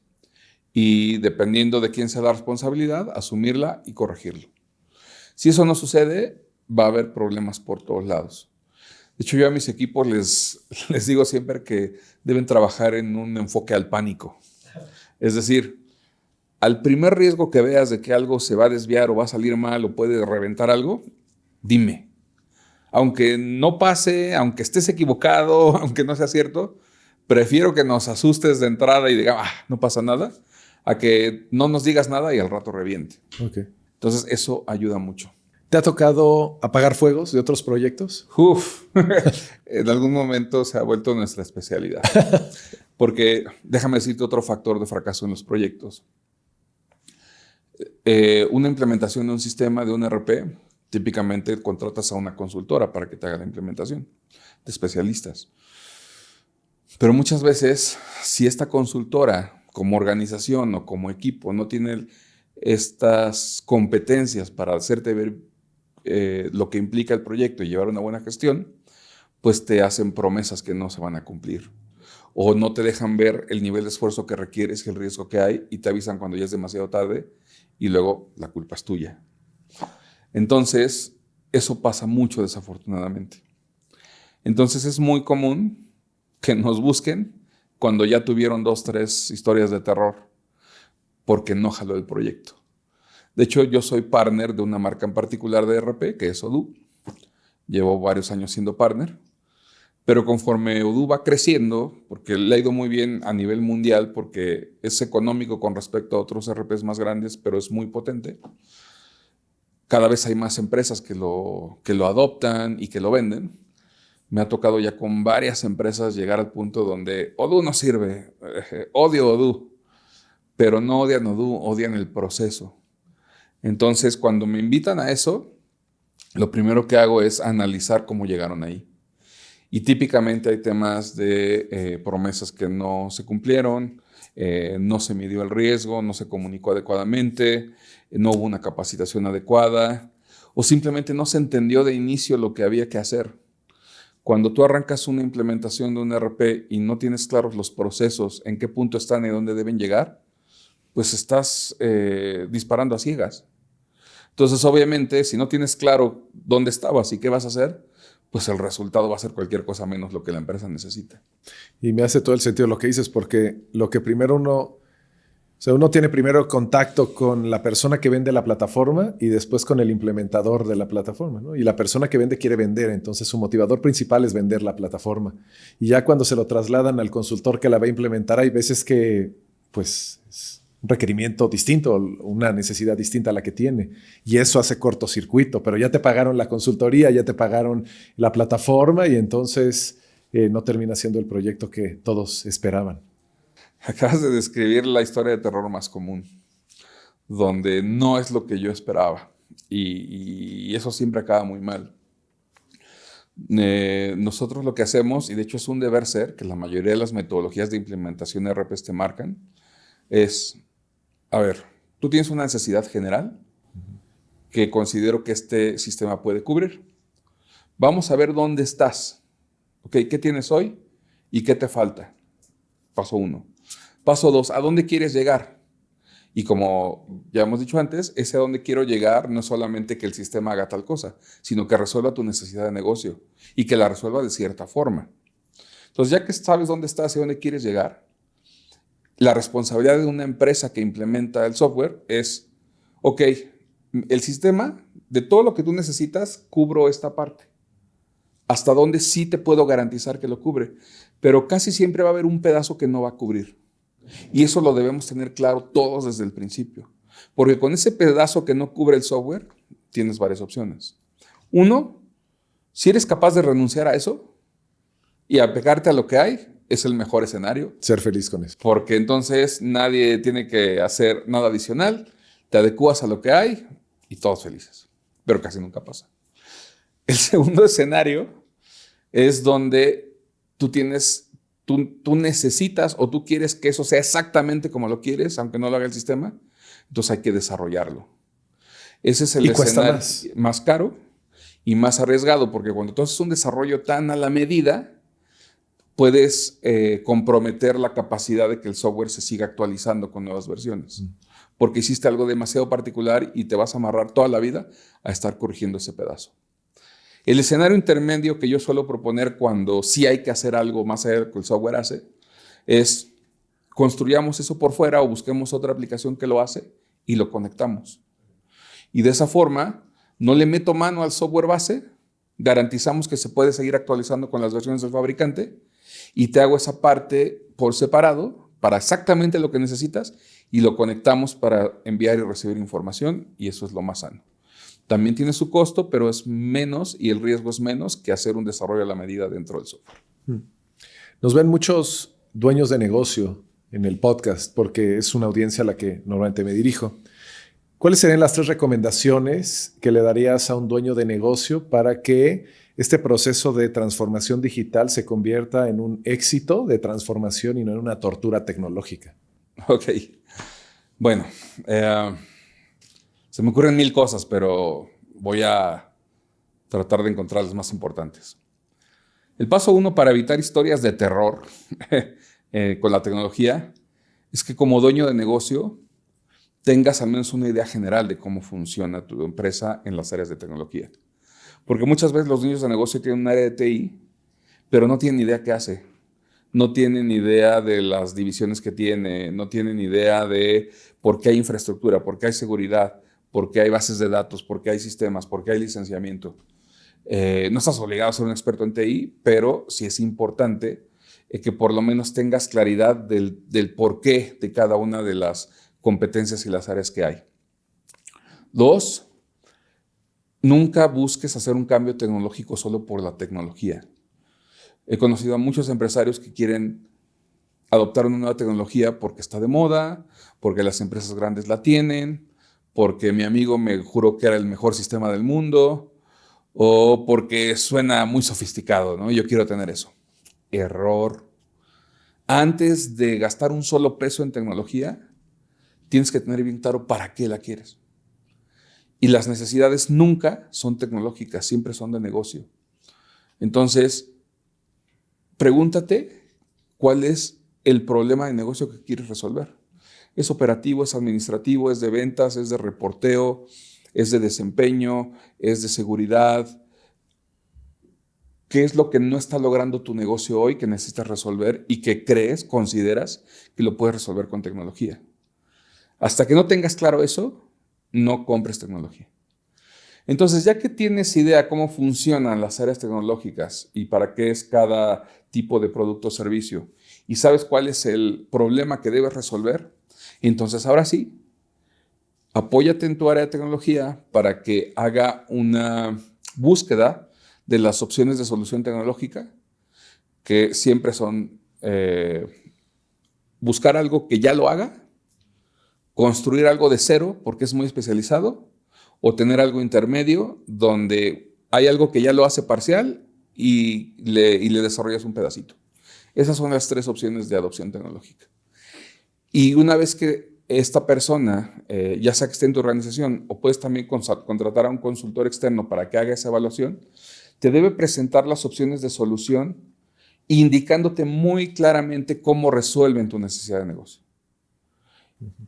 [SPEAKER 1] Y dependiendo de quién sea la responsabilidad, asumirla y corregirlo. Si eso no sucede, va a haber problemas por todos lados. De hecho, yo a mis equipos les digo siempre que deben trabajar en un enfoque al pánico. Es decir, al primer riesgo que veas de que algo se va a desviar o va a salir mal o puede reventar algo, dime. Aunque no pase, aunque estés equivocado, aunque no sea cierto, prefiero que nos asustes de entrada y diga, no pasa nada, a que no nos digas nada y al rato reviente.
[SPEAKER 2] Okay.
[SPEAKER 1] Entonces, eso ayuda mucho.
[SPEAKER 2] ¿Te ha tocado apagar fuegos de otros proyectos?
[SPEAKER 1] En algún momento se ha vuelto nuestra especialidad. Porque déjame decirte otro factor de fracaso en los proyectos. Una implementación de un sistema, de un ERP, típicamente contratas a una consultora para que te haga la implementación, de especialistas. Pero muchas veces, si esta consultora, como organización o como equipo, no tiene estas competencias para hacerte ver lo que implica el proyecto y llevar una buena gestión, pues te hacen promesas que no se van a cumplir. O no te dejan ver el nivel de esfuerzo que requieres y el riesgo que hay y te avisan cuando ya es demasiado tarde y luego la culpa es tuya. Entonces, eso pasa mucho desafortunadamente. Entonces es muy común que nos busquen cuando ya tuvieron 2, 3 historias de terror porque no jaló el proyecto. De hecho, yo soy partner de una marca en particular de ERP, que es Odoo. Llevo varios años siendo partner. Pero conforme Odoo va creciendo, porque le ha ido muy bien a nivel mundial, porque es económico con respecto a otros ERPs más grandes, pero es muy potente, cada vez hay más empresas que lo adoptan y que lo venden. Me ha tocado ya con varias empresas llegar al punto donde Odoo no sirve, odio Odoo, pero no odian Odoo, odian el proceso. Entonces, cuando me invitan a eso, lo primero que hago es analizar cómo llegaron ahí. Y típicamente hay temas de promesas que no se cumplieron, no se midió el riesgo, no se comunicó adecuadamente, no hubo una capacitación adecuada o simplemente no se entendió de inicio lo que había que hacer. Cuando tú arrancas una implementación de un ERP y no tienes claros los procesos, en qué punto están y dónde deben llegar, pues estás disparando a ciegas. Entonces, obviamente, si no tienes claro dónde estabas y qué vas a hacer, pues el resultado va a ser cualquier cosa menos lo que la empresa necesita.
[SPEAKER 2] Y me hace todo el sentido lo que dices, porque lo que primero uno tiene primero contacto con la persona que vende la plataforma y después con el implementador de la plataforma, ¿no? Y la persona que vende quiere vender, entonces su motivador principal es vender la plataforma. Y ya cuando se lo trasladan al consultor que la va a implementar, hay veces que, pues, es un requerimiento distinto, una necesidad distinta a la que tiene. Y eso hace cortocircuito, pero ya te pagaron la consultoría, ya te pagaron la plataforma y entonces no termina siendo el proyecto que todos esperaban.
[SPEAKER 1] Acabas de describir la historia de terror más común, donde no es lo que yo esperaba. Y eso siempre acaba muy mal. Nosotros lo que hacemos, y de hecho es un deber ser, que la mayoría de las metodologías de implementación de ERPs te marcan, es, a ver, tú tienes una necesidad general que considero que este sistema puede cubrir. Vamos a ver dónde estás. ¿Okay? ¿Qué tienes hoy y qué te falta? Paso 1. Paso 2, ¿a dónde quieres llegar? Y como ya hemos dicho antes, ese a dónde quiero llegar no es solamente que el sistema haga tal cosa, sino que resuelva tu necesidad de negocio y que la resuelva de cierta forma. Entonces, ya que sabes dónde estás y dónde quieres llegar, la responsabilidad de una empresa que implementa el software es, ok, el sistema, de todo lo que tú necesitas, cubro esta parte. Hasta dónde sí te puedo garantizar que lo cubre, pero casi siempre va a haber un pedazo que no va a cubrir. Y eso lo debemos tener claro todos desde el principio, porque con ese pedazo que no cubre el software, tienes varias opciones. 1, si eres capaz de renunciar a eso y apegarte a lo que hay, es el mejor escenario.
[SPEAKER 2] Ser feliz con eso.
[SPEAKER 1] Porque entonces nadie tiene que hacer nada adicional, te adecuas a lo que hay y todos felices, pero casi nunca pasa. El segundo escenario es donde tú necesitas o tú quieres que eso sea exactamente como lo quieres, aunque no lo haga el sistema, Entonces hay que desarrollarlo. Ese es el
[SPEAKER 2] ¿Y cuesta
[SPEAKER 1] escenario
[SPEAKER 2] más?
[SPEAKER 1] más caro y más arriesgado, porque cuando tú haces un desarrollo tan a la medida, puedes comprometer la capacidad de que el software se siga actualizando con nuevas versiones. Porque hiciste algo demasiado particular y te vas a amarrar toda la vida a estar corrigiendo ese pedazo. El escenario intermedio que yo suelo proponer cuando sí hay que hacer algo más allá de lo que el software hace es construyamos eso por fuera o busquemos otra aplicación que lo hace y lo conectamos. Y de esa forma no le meto mano al software base, garantizamos que se puede seguir actualizando con las versiones del fabricante y te hago esa parte por separado para exactamente lo que necesitas y lo conectamos para enviar y recibir información y eso es lo más sano. También tiene su costo, pero es menos y el riesgo es menos que hacer un desarrollo a la medida dentro del software.
[SPEAKER 2] Nos ven muchos dueños de negocio en el podcast porque es una audiencia a la que normalmente me dirijo. ¿Cuáles serían las 3 recomendaciones que le darías a un dueño de negocio para que este proceso de transformación digital se convierta en un éxito de transformación y no en una tortura tecnológica?
[SPEAKER 1] Ok. Bueno, se me ocurren 1000 cosas, pero voy a tratar de encontrar las más importantes. El paso 1 para evitar historias de terror con la tecnología es que como dueño de negocio tengas al menos una idea general de cómo funciona tu empresa en las áreas de tecnología. Porque muchas veces los dueños de negocio tienen un área de TI, pero no tienen idea qué hace. No tienen idea de las divisiones que tiene, no tienen idea de por qué hay infraestructura, por qué hay seguridad, por qué hay bases de datos, por qué hay sistemas, por qué hay licenciamiento. No estás obligado a ser un experto en TI, pero sí es importante que por lo menos tengas claridad del porqué de cada una de las competencias y las áreas que hay. 2, nunca busques hacer un cambio tecnológico solo por la tecnología. He conocido a muchos empresarios que quieren adoptar una nueva tecnología porque está de moda, porque las empresas grandes la tienen, porque mi amigo me juró que era el mejor sistema del mundo, o porque suena muy sofisticado, ¿no? Yo quiero tener eso. Error. Antes de gastar un solo peso en tecnología, tienes que tener bien claro para qué la quieres. Y las necesidades nunca son tecnológicas, siempre son de negocio. Entonces, pregúntate cuál es el problema de negocio que quieres resolver. ¿Es operativo, es administrativo, es de ventas, es de reporteo, es de desempeño, es de seguridad? ¿Qué es lo que no está logrando tu negocio hoy que necesitas resolver y que consideras que lo puedes resolver con tecnología? Hasta que no tengas claro eso, no compres tecnología. Entonces, ya que tienes idea cómo funcionan las áreas tecnológicas y para qué es cada tipo de producto o servicio, y sabes cuál es el problema que debes resolver, entonces ahora sí, apóyate en tu área de tecnología para que haga una búsqueda de las opciones de solución tecnológica, que siempre son buscar algo que ya lo haga, construir algo de cero porque es muy especializado, o tener algo intermedio donde hay algo que ya lo hace parcial y le desarrollas un pedacito. Esas son las 3 opciones de adopción tecnológica. Y una vez que esta persona, ya sea que esté en tu organización, o puedes también contratar a un consultor externo para que haga esa evaluación, te debe presentar las opciones de solución indicándote muy claramente cómo resuelven tu necesidad de negocio.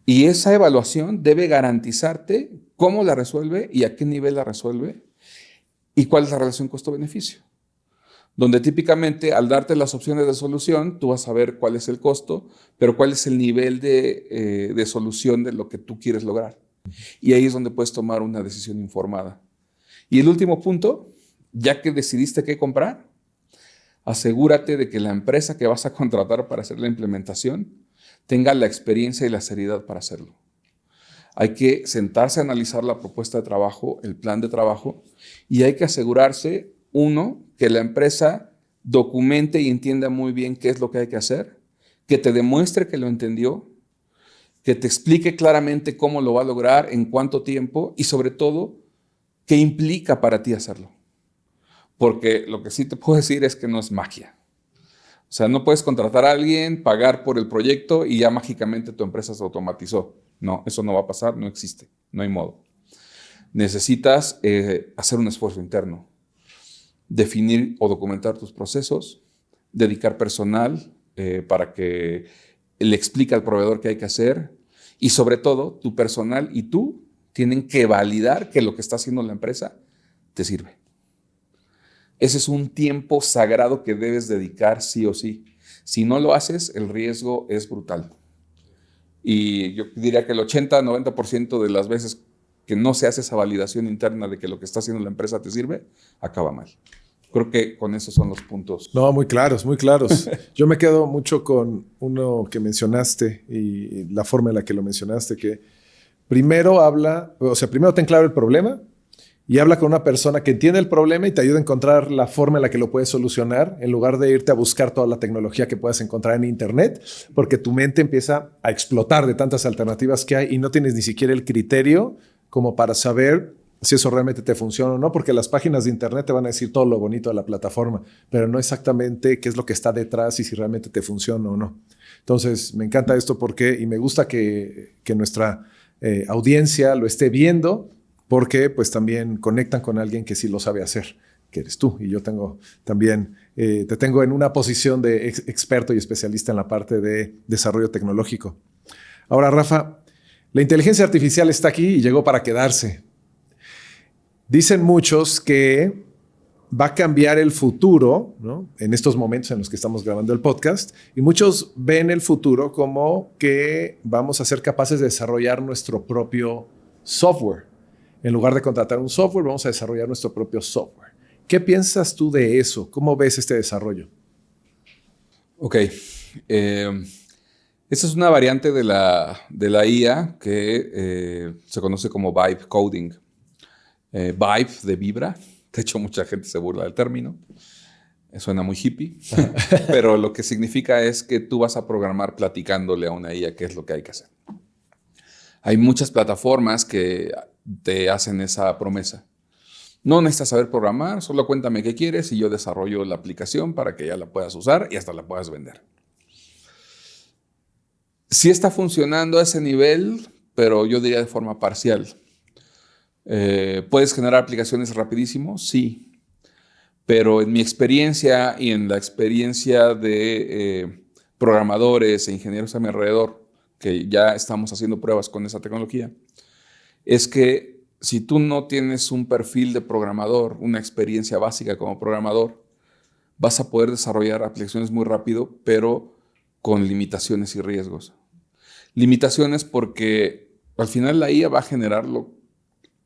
[SPEAKER 1] Y esa evaluación debe garantizarte cómo la resuelve y a qué nivel la resuelve y cuál es la relación costo-beneficio. Donde típicamente al darte las opciones de solución, tú vas a ver cuál es el costo, pero cuál es el nivel de solución de lo que tú quieres lograr. Y ahí es donde puedes tomar una decisión informada. Y el último punto, ya que decidiste qué comprar, asegúrate de que la empresa que vas a contratar para hacer la implementación tenga la experiencia y la seriedad para hacerlo. Hay que sentarse a analizar la propuesta de trabajo, el plan de trabajo, y hay que asegurarse, uno, que la empresa documente y entienda muy bien qué es lo que hay que hacer, que te demuestre que lo entendió, que te explique claramente cómo lo va a lograr, en cuánto tiempo y sobre todo, qué implica para ti hacerlo. Porque lo que sí te puedo decir es que no es magia. O sea, no puedes contratar a alguien, pagar por el proyecto y ya mágicamente tu empresa se automatizó. No, eso no va a pasar, no existe, no hay modo. Necesitas hacer un esfuerzo interno, definir o documentar tus procesos, dedicar personal para que le explique al proveedor qué hay que hacer y sobre todo tu personal y tú tienen que validar que lo que está haciendo la empresa te sirve. Ese es un tiempo sagrado que debes dedicar sí o sí. Si no lo haces, el riesgo es brutal. Y yo diría que el 80-90% de las veces que no se hace esa validación interna de que lo que está haciendo la empresa te sirve, acaba mal. Creo que con esos son los puntos.
[SPEAKER 2] No, muy claros, muy claros. Yo me quedo mucho con uno que mencionaste y la forma en la que lo mencionaste, que primero primero ten claro el problema y habla con una persona que entiende el problema y te ayuda a encontrar la forma en la que lo puedes solucionar, en lugar de irte a buscar toda la tecnología que puedas encontrar en internet, porque tu mente empieza a explotar de tantas alternativas que hay y no tienes ni siquiera el criterio como para saber si eso realmente te funciona o no, porque las páginas de internet te van a decir todo lo bonito de la plataforma, pero no exactamente qué es lo que está detrás y si realmente te funciona o no. Entonces, me encanta esto y me gusta que nuestra audiencia lo esté viendo, porque pues también conectan con alguien que sí lo sabe hacer, que eres tú. Y yo te tengo en una posición de experto y especialista en la parte de desarrollo tecnológico. Ahora, Rafa, la inteligencia artificial está aquí y llegó para quedarse. Dicen muchos que va a cambiar el futuro, ¿no? En estos momentos en los que estamos grabando el podcast, y muchos ven el futuro como que vamos a ser capaces de desarrollar nuestro propio software. En lugar de contratar un software, vamos a desarrollar nuestro propio software. ¿Qué piensas tú de eso? ¿Cómo ves este desarrollo?
[SPEAKER 1] Ok. Esta es una variante de la IA que se conoce como vibe coding. Vibe de vibra. De hecho, mucha gente se burla del término. Suena muy hippie. Pero lo que significa es que tú vas a programar platicándole a una IA qué es lo que hay que hacer. Hay muchas plataformas que te hacen esa promesa. No necesitas saber programar, solo cuéntame qué quieres y yo desarrollo la aplicación para que ya la puedas usar y hasta la puedas vender. Sí está funcionando a ese nivel, pero yo diría de forma parcial. ¿Puedes generar aplicaciones rapidísimo? Sí. Pero en mi experiencia y en la experiencia de programadores e ingenieros a mi alrededor, que ya estamos haciendo pruebas con esa tecnología, es que si tú no tienes un perfil de programador, una experiencia básica como programador, vas a poder desarrollar aplicaciones muy rápido, pero con limitaciones y riesgos. Limitaciones porque al final la IA va a generarlo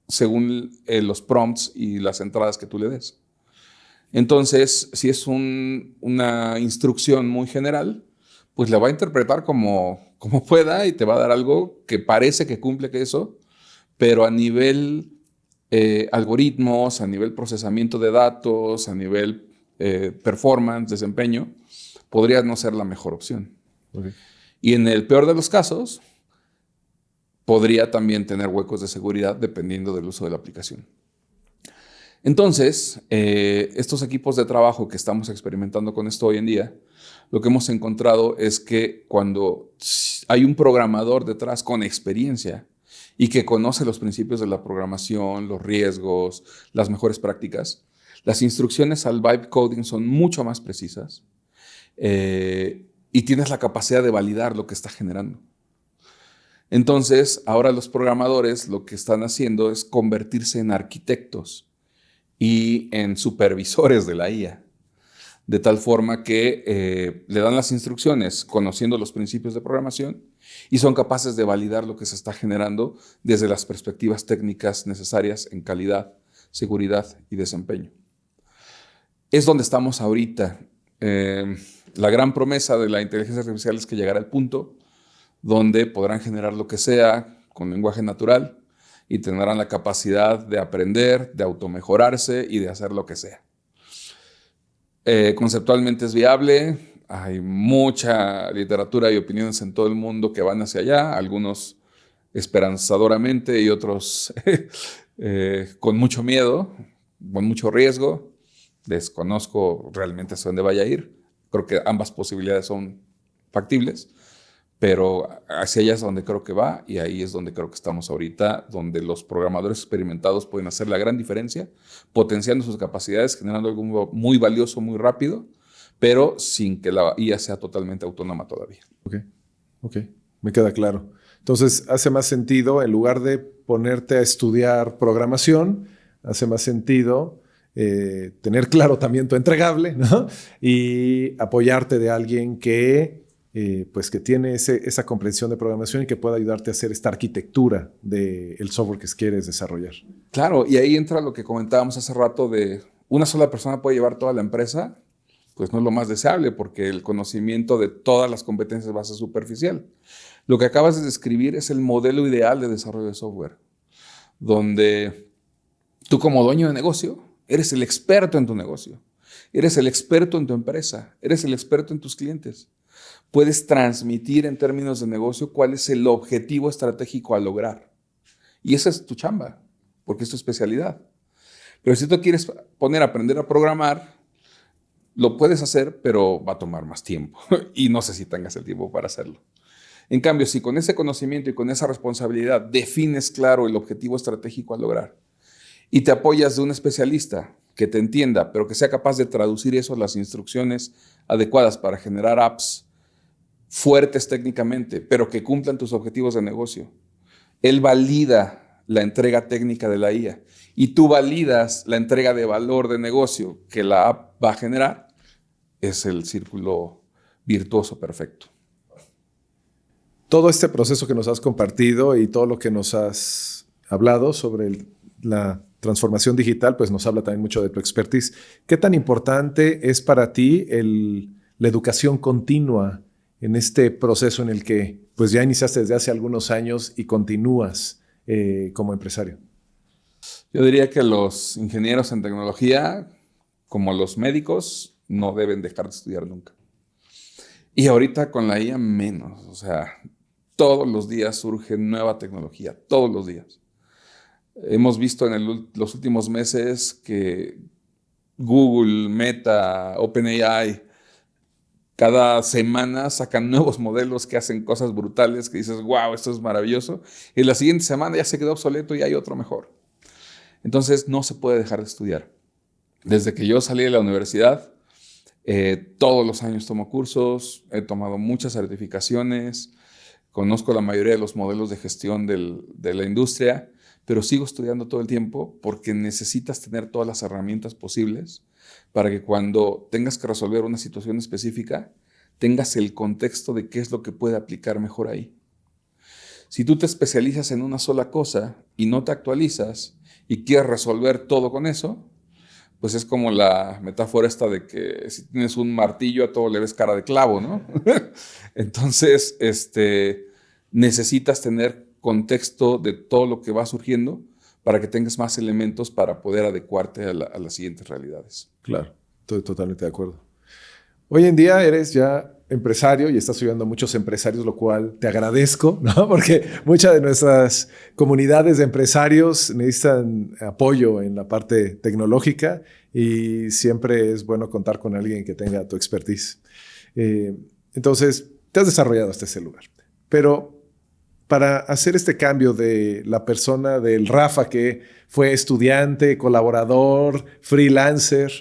[SPEAKER 1] según los prompts y las entradas que tú le des. Entonces, si es una instrucción muy general, pues la va a interpretar como pueda y te va a dar algo que parece que cumple que eso, pero a nivel algoritmos, a nivel procesamiento de datos, a nivel performance, desempeño, podría no ser la mejor opción.
[SPEAKER 2] Okay.
[SPEAKER 1] Y en el peor de los casos, podría también tener huecos de seguridad dependiendo del uso de la aplicación. Entonces, estos equipos de trabajo que estamos experimentando con esto hoy en día, lo que hemos encontrado es que cuando hay un programador detrás con experiencia y que conoce los principios de la programación, los riesgos, las mejores prácticas, las instrucciones al vibe coding son mucho más precisas y tienes la capacidad de validar lo que está generando. Entonces, ahora los programadores lo que están haciendo es convertirse en arquitectos y en supervisores de la IA, de tal forma que le dan las instrucciones conociendo los principios de programación y son capaces de validar lo que se está generando desde las perspectivas técnicas necesarias en calidad, seguridad y desempeño. Es donde estamos ahorita. La gran promesa de la inteligencia artificial es que llegará el punto donde podrán generar lo que sea con lenguaje natural y tendrán la capacidad de aprender, de automejorarse y de hacer lo que sea. Conceptualmente es viable, hay mucha literatura y opiniones en todo el mundo que van hacia allá, algunos esperanzadoramente y otros con mucho miedo, con mucho riesgo. Desconozco realmente hacia dónde vaya a ir. Creo que ambas posibilidades son factibles, pero hacia allá es donde creo que va y ahí es donde creo que estamos ahorita, donde los programadores experimentados pueden hacer la gran diferencia, potenciando sus capacidades, generando algo muy valioso, muy rápido, pero sin que la IA sea totalmente autónoma todavía.
[SPEAKER 2] Ok, me queda claro. Entonces, hace más sentido, en lugar de ponerte a estudiar programación, hace más sentido tener claro también tu entregable, ¿no? Y apoyarte de alguien que, pues que tiene esa comprensión de programación y que pueda ayudarte a hacer esta arquitectura del software que quieres desarrollar.
[SPEAKER 1] Claro, y ahí entra lo que comentábamos hace rato de una sola persona puede llevar toda la empresa, pues no es lo más deseable porque el conocimiento de todas las competencias va a ser superficial. Lo que acabas de describir es el modelo ideal de desarrollo de software, donde tú como dueño de negocio eres el experto en tu negocio, eres el experto en tu empresa, eres el experto en tus clientes. Puedes transmitir en términos de negocio cuál es el objetivo estratégico a lograr. Y esa es tu chamba, porque es tu especialidad. Pero si tú quieres poner a aprender a programar, lo puedes hacer, pero va a tomar más tiempo y no sé si tengas el tiempo para hacerlo. En cambio, si con ese conocimiento y con esa responsabilidad defines claro el objetivo estratégico a lograr y te apoyas de un especialista que te entienda, pero que sea capaz de traducir eso a las instrucciones adecuadas para generar apps fuertes técnicamente, pero que cumplan tus objetivos de negocio, él valida la entrega técnica de la IA y tú validas la entrega de valor de negocio que la app va a generar, es el círculo virtuoso perfecto.
[SPEAKER 2] Todo este proceso que nos has compartido y todo lo que nos has hablado sobre la transformación digital, pues nos habla también mucho de tu expertise. ¿Qué tan importante es para ti la educación continua en este proceso en el que pues ya iniciaste desde hace algunos años y continúas como empresario?
[SPEAKER 1] Yo diría que los ingenieros en tecnología, como los médicos, no deben dejar de estudiar nunca. Y ahorita con la IA menos, o sea, todos los días surge nueva tecnología, todos los días. Hemos visto en los últimos meses que Google, Meta, OpenAI, cada semana sacan nuevos modelos que hacen cosas brutales que dices, wow, esto es maravilloso. Y la siguiente semana ya se quedó obsoleto y hay otro mejor. Entonces no se puede dejar de estudiar. Desde que yo salí de la universidad, todos los años tomo cursos, he tomado muchas certificaciones, conozco la mayoría de los modelos de gestión de la industria, pero sigo estudiando todo el tiempo porque necesitas tener todas las herramientas posibles para que cuando tengas que resolver una situación específica, tengas el contexto de qué es lo que puede aplicar mejor ahí. Si tú te especializas en una sola cosa y no te actualizas y quieres resolver todo con eso, pues es como la metáfora esta de que si tienes un martillo a todo le ves cara de clavo, ¿no? Entonces, necesitas tener contexto de todo lo que va surgiendo para que tengas más elementos para poder adecuarte a las siguientes realidades.
[SPEAKER 2] Claro, estoy totalmente de acuerdo. Hoy en día eres ya empresario y estás ayudando a muchos empresarios, lo cual te agradezco, ¿no? Porque muchas de nuestras comunidades de empresarios necesitan apoyo en la parte tecnológica y siempre es bueno contar con alguien que tenga tu expertise. Entonces, te has desarrollado hasta ese lugar. Pero para hacer este cambio de la persona del Rafa, que fue estudiante, colaborador, freelancer,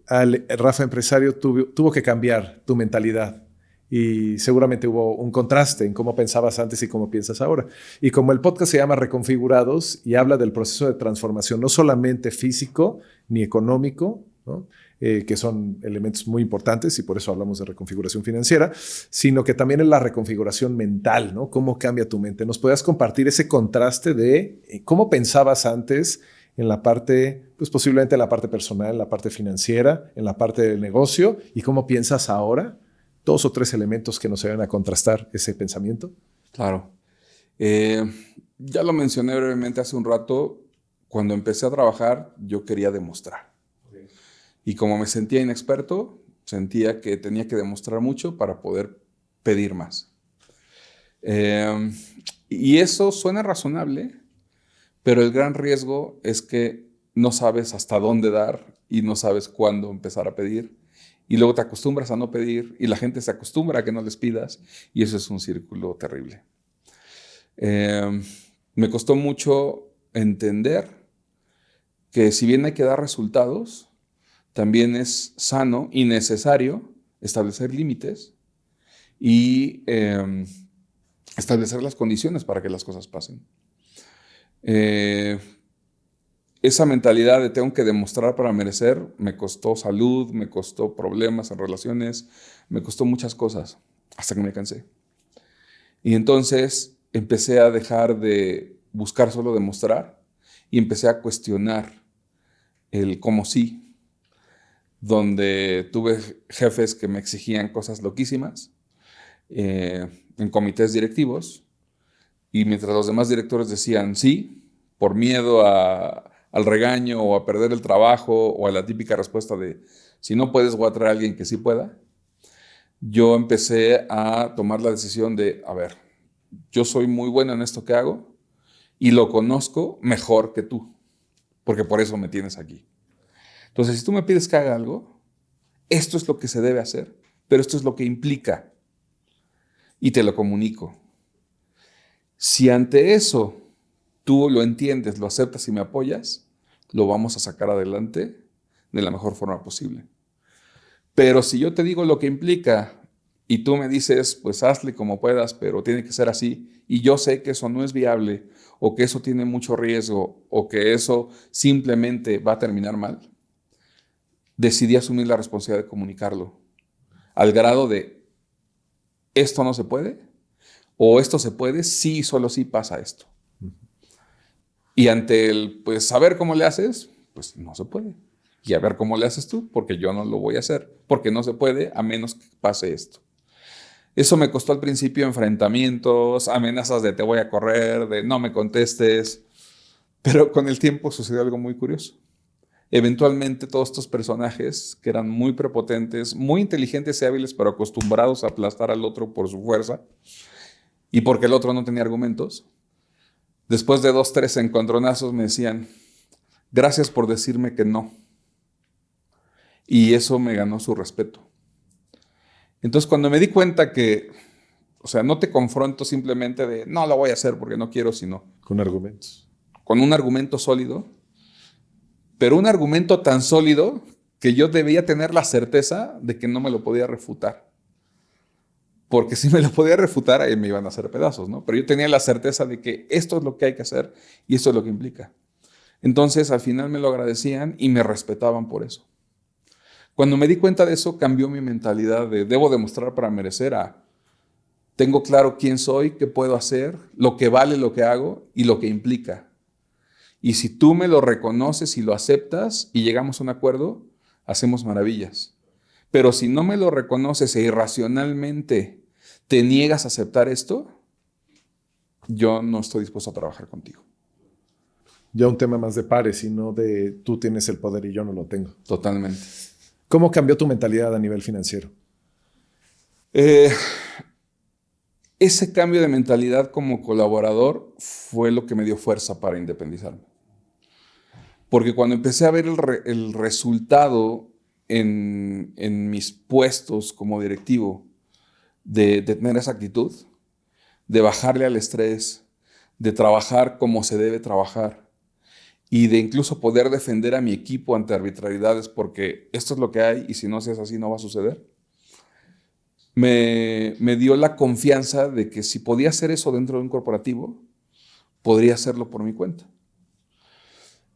[SPEAKER 2] al Rafa empresario, tuvo que cambiar tu mentalidad y seguramente hubo un contraste en cómo pensabas antes y cómo piensas ahora. Y como el podcast se llama Reconfigurados y habla del proceso de transformación, no solamente físico ni económico, ¿no? Que son elementos muy importantes y por eso hablamos de reconfiguración financiera, sino que también es la reconfiguración mental, ¿no? Cómo cambia tu mente. ¿Nos podías compartir ese contraste de cómo pensabas antes en la parte, pues posiblemente en la parte personal, en la parte financiera, en la parte del negocio y cómo piensas ahora? 2 o 3 elementos que nos ayudan a contrastar ese pensamiento.
[SPEAKER 1] Claro. Ya lo mencioné brevemente hace un rato. Cuando empecé a trabajar, yo quería demostrar. Okay. Y como me sentía inexperto, sentía que tenía que demostrar mucho para poder pedir más. Y eso suena razonable, pero el gran riesgo es que no sabes hasta dónde dar y no sabes cuándo empezar a pedir y luego te acostumbras a no pedir y la gente se acostumbra a que no les pidas y eso es un círculo terrible. Me costó mucho entender que si bien hay que dar resultados, también es sano y necesario establecer límites y establecer las condiciones para que las cosas pasen. Esa mentalidad de tengo que demostrar para merecer me costó salud, me costó problemas en relaciones, me costó muchas cosas hasta que me cansé. Y entonces empecé a dejar de buscar solo demostrar y empecé a cuestionar el cómo sí, donde tuve jefes que me exigían cosas loquísimas en comités directivos y mientras los demás directores decían sí, por miedo al regaño o a perder el trabajo o a la típica respuesta de si no puedes voy a traer a alguien que sí pueda, yo empecé a tomar la decisión de, a ver, yo soy muy bueno en esto que hago y lo conozco mejor que tú, porque por eso me tienes aquí. Entonces, si tú me pides que haga algo, esto es lo que se debe hacer, pero esto es lo que implica y te lo comunico. Si ante eso tú lo entiendes, lo aceptas y me apoyas, lo vamos a sacar adelante de la mejor forma posible. Pero si yo te digo lo que implica y tú me dices, pues hazle como puedas, pero tiene que ser así, y yo sé que eso no es viable, o que eso tiene mucho riesgo, o que eso simplemente va a terminar mal, decidí asumir la responsabilidad de comunicarlo, al grado de, esto no se puede, o esto se puede, sí, solo sí pasa esto. Y ante el, pues, saber cómo le haces, pues no se puede. Y a ver cómo le haces tú, porque yo no lo voy a hacer, porque no se puede a menos que pase esto. Eso me costó al principio enfrentamientos, amenazas de te voy a correr, de no me contestes, pero con el tiempo sucedió algo muy curioso. Eventualmente todos estos personajes que eran muy prepotentes, muy inteligentes y hábiles, pero acostumbrados a aplastar al otro por su fuerza y porque el otro no tenía argumentos, después de 2, 3 encontronazos me decían, gracias por decirme que no. Y eso me ganó su respeto. Entonces cuando me di cuenta que, o sea, no te confronto simplemente de, no lo voy a hacer porque no quiero, sino
[SPEAKER 2] Con argumentos.
[SPEAKER 1] con un argumento sólido, pero un argumento tan sólido que yo debía tener la certeza de que no me lo podía refutar. Porque si me lo podía refutar, ahí me iban a hacer pedazos, ¿no? Pero yo tenía la certeza de que esto es lo que hay que hacer y esto es lo que implica. Entonces, al final me lo agradecían y me respetaban por eso. Cuando me di cuenta de eso, cambió mi mentalidad de debo demostrar para merecer a tengo claro quién soy, qué puedo hacer, lo que vale lo que hago y lo que implica. Y si tú me lo reconoces y lo aceptas y llegamos a un acuerdo, hacemos maravillas. Pero si no me lo reconoces e irracionalmente te niegas a aceptar esto, yo no estoy dispuesto a trabajar contigo.
[SPEAKER 2] Ya un tema más de pares y no de tú tienes el poder y yo no lo tengo.
[SPEAKER 1] Totalmente.
[SPEAKER 2] ¿Cómo cambió tu mentalidad a nivel financiero?
[SPEAKER 1] Ese cambio de mentalidad como colaborador fue lo que me dio fuerza para independizarme. Porque cuando empecé a ver el resultado en mis puestos como directivo de tener esa actitud, de bajarle al estrés, de trabajar como se debe trabajar y de incluso poder defender a mi equipo ante arbitrariedades porque esto es lo que hay y si no seas así no va a suceder, me dio la confianza de que si podía hacer eso dentro de un corporativo, podría hacerlo por mi cuenta.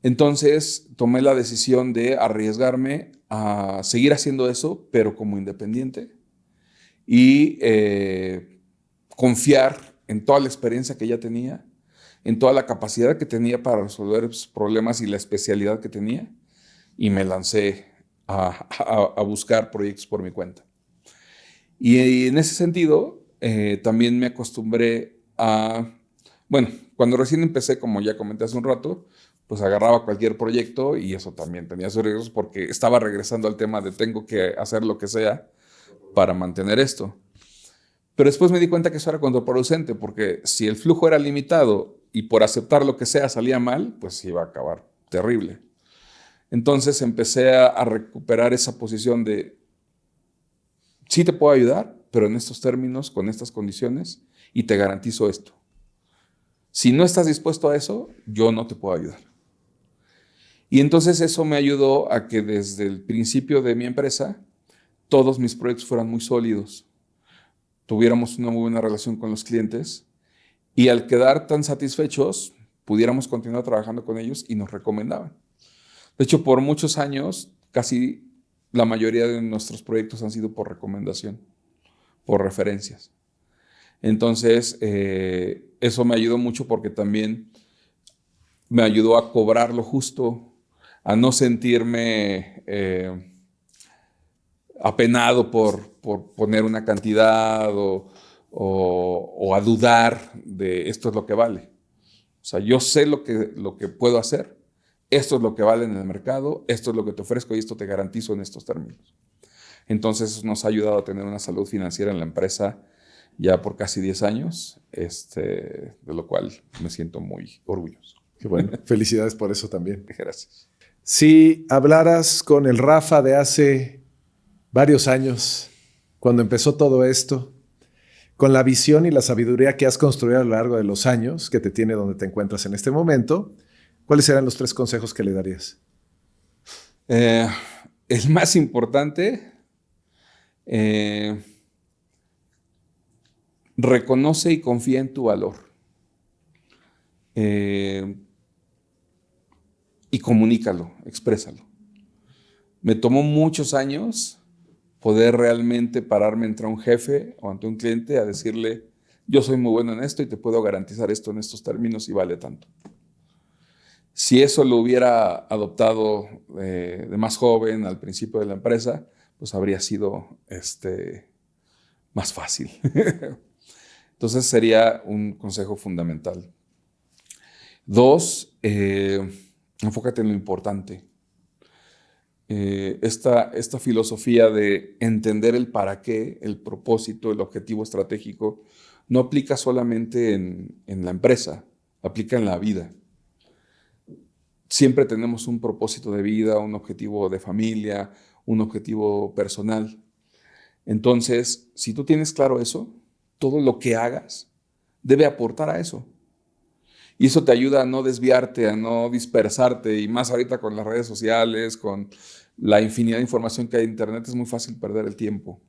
[SPEAKER 1] Entonces tomé la decisión de arriesgarme a seguir haciendo eso, pero como independiente y confiar en toda la experiencia que ya tenía, en toda la capacidad que tenía para resolver esos problemas y la especialidad que tenía y me lancé a buscar proyectos por mi cuenta. Y en ese sentido, también me acostumbré a, bueno, cuando recién empecé, como ya comenté hace un rato, pues agarraba cualquier proyecto y eso también tenía sus riesgos porque estaba regresando al tema de tengo que hacer lo que sea para mantener esto. Pero después me di cuenta que eso era contraproducente porque si el flujo era limitado y por aceptar lo que sea salía mal, pues iba a acabar terrible. Entonces empecé a recuperar esa posición de sí te puedo ayudar, pero en estos términos, con estas condiciones, y te garantizo esto. Si no estás dispuesto a eso, yo no te puedo ayudar. Y entonces eso me ayudó a que desde el principio de mi empresa, todos mis proyectos fueran muy sólidos, tuviéramos una muy buena relación con los clientes y al quedar tan satisfechos, pudiéramos continuar trabajando con ellos y nos recomendaban. De hecho, por muchos años, casi la mayoría de nuestros proyectos han sido por recomendación, por referencias. Entonces, eso me ayudó mucho porque también me ayudó a cobrar lo justo, a no sentirme apenado por poner una cantidad o a dudar de esto es lo que vale. O sea, yo sé lo que puedo hacer, esto es lo que vale en el mercado, esto es lo que te ofrezco y esto te garantizo en estos términos. Entonces, eso nos ha ayudado a tener una salud financiera en la empresa ya por casi 10 años, de lo cual me siento muy orgulloso.
[SPEAKER 2] Qué bueno, felicidades por eso también.
[SPEAKER 1] Gracias.
[SPEAKER 2] Si hablaras con el Rafa de hace varios años, cuando empezó todo esto, con la visión y la sabiduría que has construido a lo largo de los años, que te tiene donde te encuentras en este momento, ¿cuáles serían los 3 consejos que le darías?
[SPEAKER 1] El más importante, reconoce y confía en tu valor. Y comunícalo, exprésalo. Me tomó muchos años poder realmente pararme ante un jefe o ante un cliente a decirle, yo soy muy bueno en esto y te puedo garantizar esto en estos términos y vale tanto. Si eso lo hubiera adoptado de más joven al principio de la empresa, pues habría sido más fácil. Entonces sería un consejo fundamental. 2, enfócate en lo importante. Esta filosofía de entender el para qué, el propósito, el objetivo estratégico, no aplica solamente en la empresa, aplica en la vida. Siempre tenemos un propósito de vida, un objetivo de familia, un objetivo personal. Entonces, si tú tienes claro eso, todo lo que hagas debe aportar a eso. Y eso te ayuda a no desviarte, a no dispersarte, y más ahorita con las redes sociales, con la infinidad de información que hay en internet, es muy fácil perder el tiempo.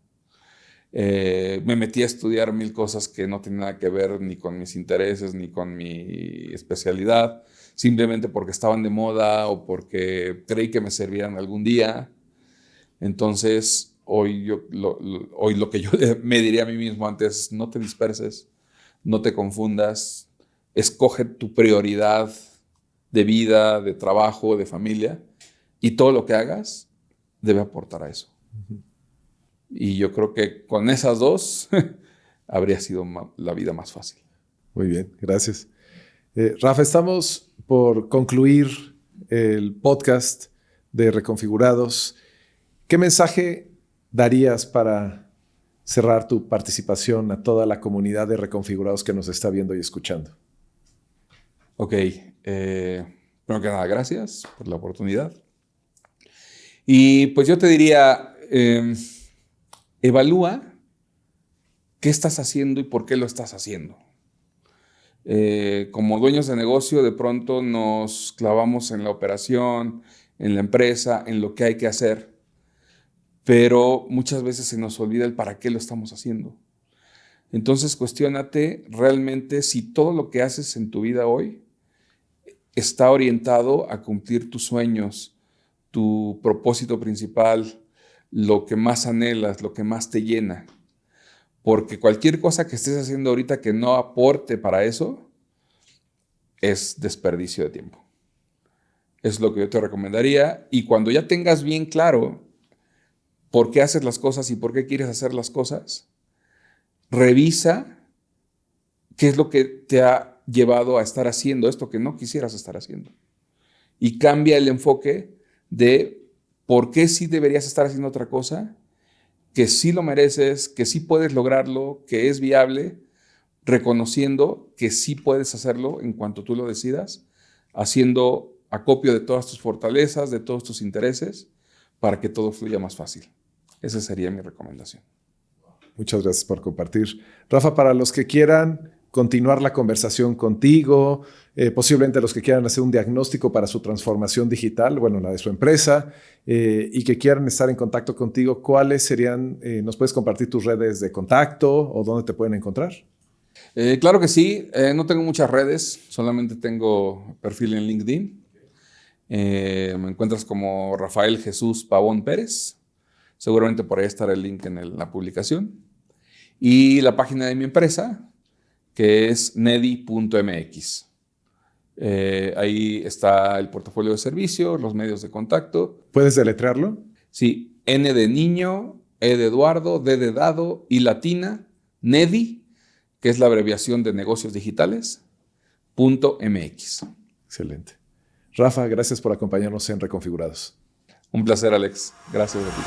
[SPEAKER 1] Me metí a estudiar 1000 cosas que no tienen nada que ver ni con mis intereses, ni con mi especialidad, simplemente porque estaban de moda o porque creí que me servían algún día. Entonces, hoy lo que yo me diría a mí mismo antes, no te disperses, no te confundas, escoge tu prioridad de vida, de trabajo, de familia, y todo lo que hagas debe aportar a eso. Y yo creo que con esas 2 habría sido la vida más fácil.
[SPEAKER 2] Muy bien, gracias. Rafa, estamos por concluir el podcast de Reconfigurados. ¿Qué mensaje darías para cerrar tu participación a toda la comunidad de Reconfigurados que nos está viendo y escuchando?
[SPEAKER 1] Ok, primero que nada, gracias por la oportunidad. Y pues yo te diría, evalúa qué estás haciendo y por qué lo estás haciendo. Como dueños de negocio, de pronto nos clavamos en la operación, en la empresa, en lo que hay que hacer, pero muchas veces se nos olvida el para qué lo estamos haciendo. Entonces, cuestiónate realmente si todo lo que haces en tu vida hoy está orientado a cumplir tus sueños, tu propósito principal, lo que más anhelas, lo que más te llena. Porque cualquier cosa que estés haciendo ahorita que no aporte para eso es desperdicio de tiempo. Es lo que yo te recomendaría. Y cuando ya tengas bien claro por qué haces las cosas y por qué quieres hacer las cosas, revisa qué es lo que te ha llevado a estar haciendo esto que no quisieras estar haciendo. Y cambia el enfoque de por qué sí deberías estar haciendo otra cosa, que sí lo mereces, que sí puedes lograrlo, que es viable, reconociendo que sí puedes hacerlo en cuanto tú lo decidas, haciendo acopio de todas tus fortalezas, de todos tus intereses, para que todo fluya más fácil. Esa sería mi recomendación.
[SPEAKER 2] Muchas gracias por compartir. Rafa, para los que quieran continuar la conversación contigo, posiblemente los que quieran hacer un diagnóstico para su transformación digital, bueno, la de su empresa, y que quieran estar en contacto contigo, ¿cuáles serían? ¿Nos puedes compartir tus redes de contacto o dónde te pueden encontrar?
[SPEAKER 1] Claro que sí, no tengo muchas redes, solamente tengo perfil en LinkedIn. Me encuentras como Rafael Jesús Pavón Pérez. Seguramente por ahí estará el link en la publicación. Y la página de mi empresa, que es nedi.mx. Ahí está el portafolio de servicios, los medios de contacto.
[SPEAKER 2] ¿Puedes deletrearlo?
[SPEAKER 1] Sí, N de niño, E de Eduardo, D de dado, I latina, Nedi, que es la abreviación de negocios digitales, .mx.
[SPEAKER 2] Excelente. Rafa, gracias por acompañarnos en Reconfigurados.
[SPEAKER 1] Un placer, Alex. Gracias a ti.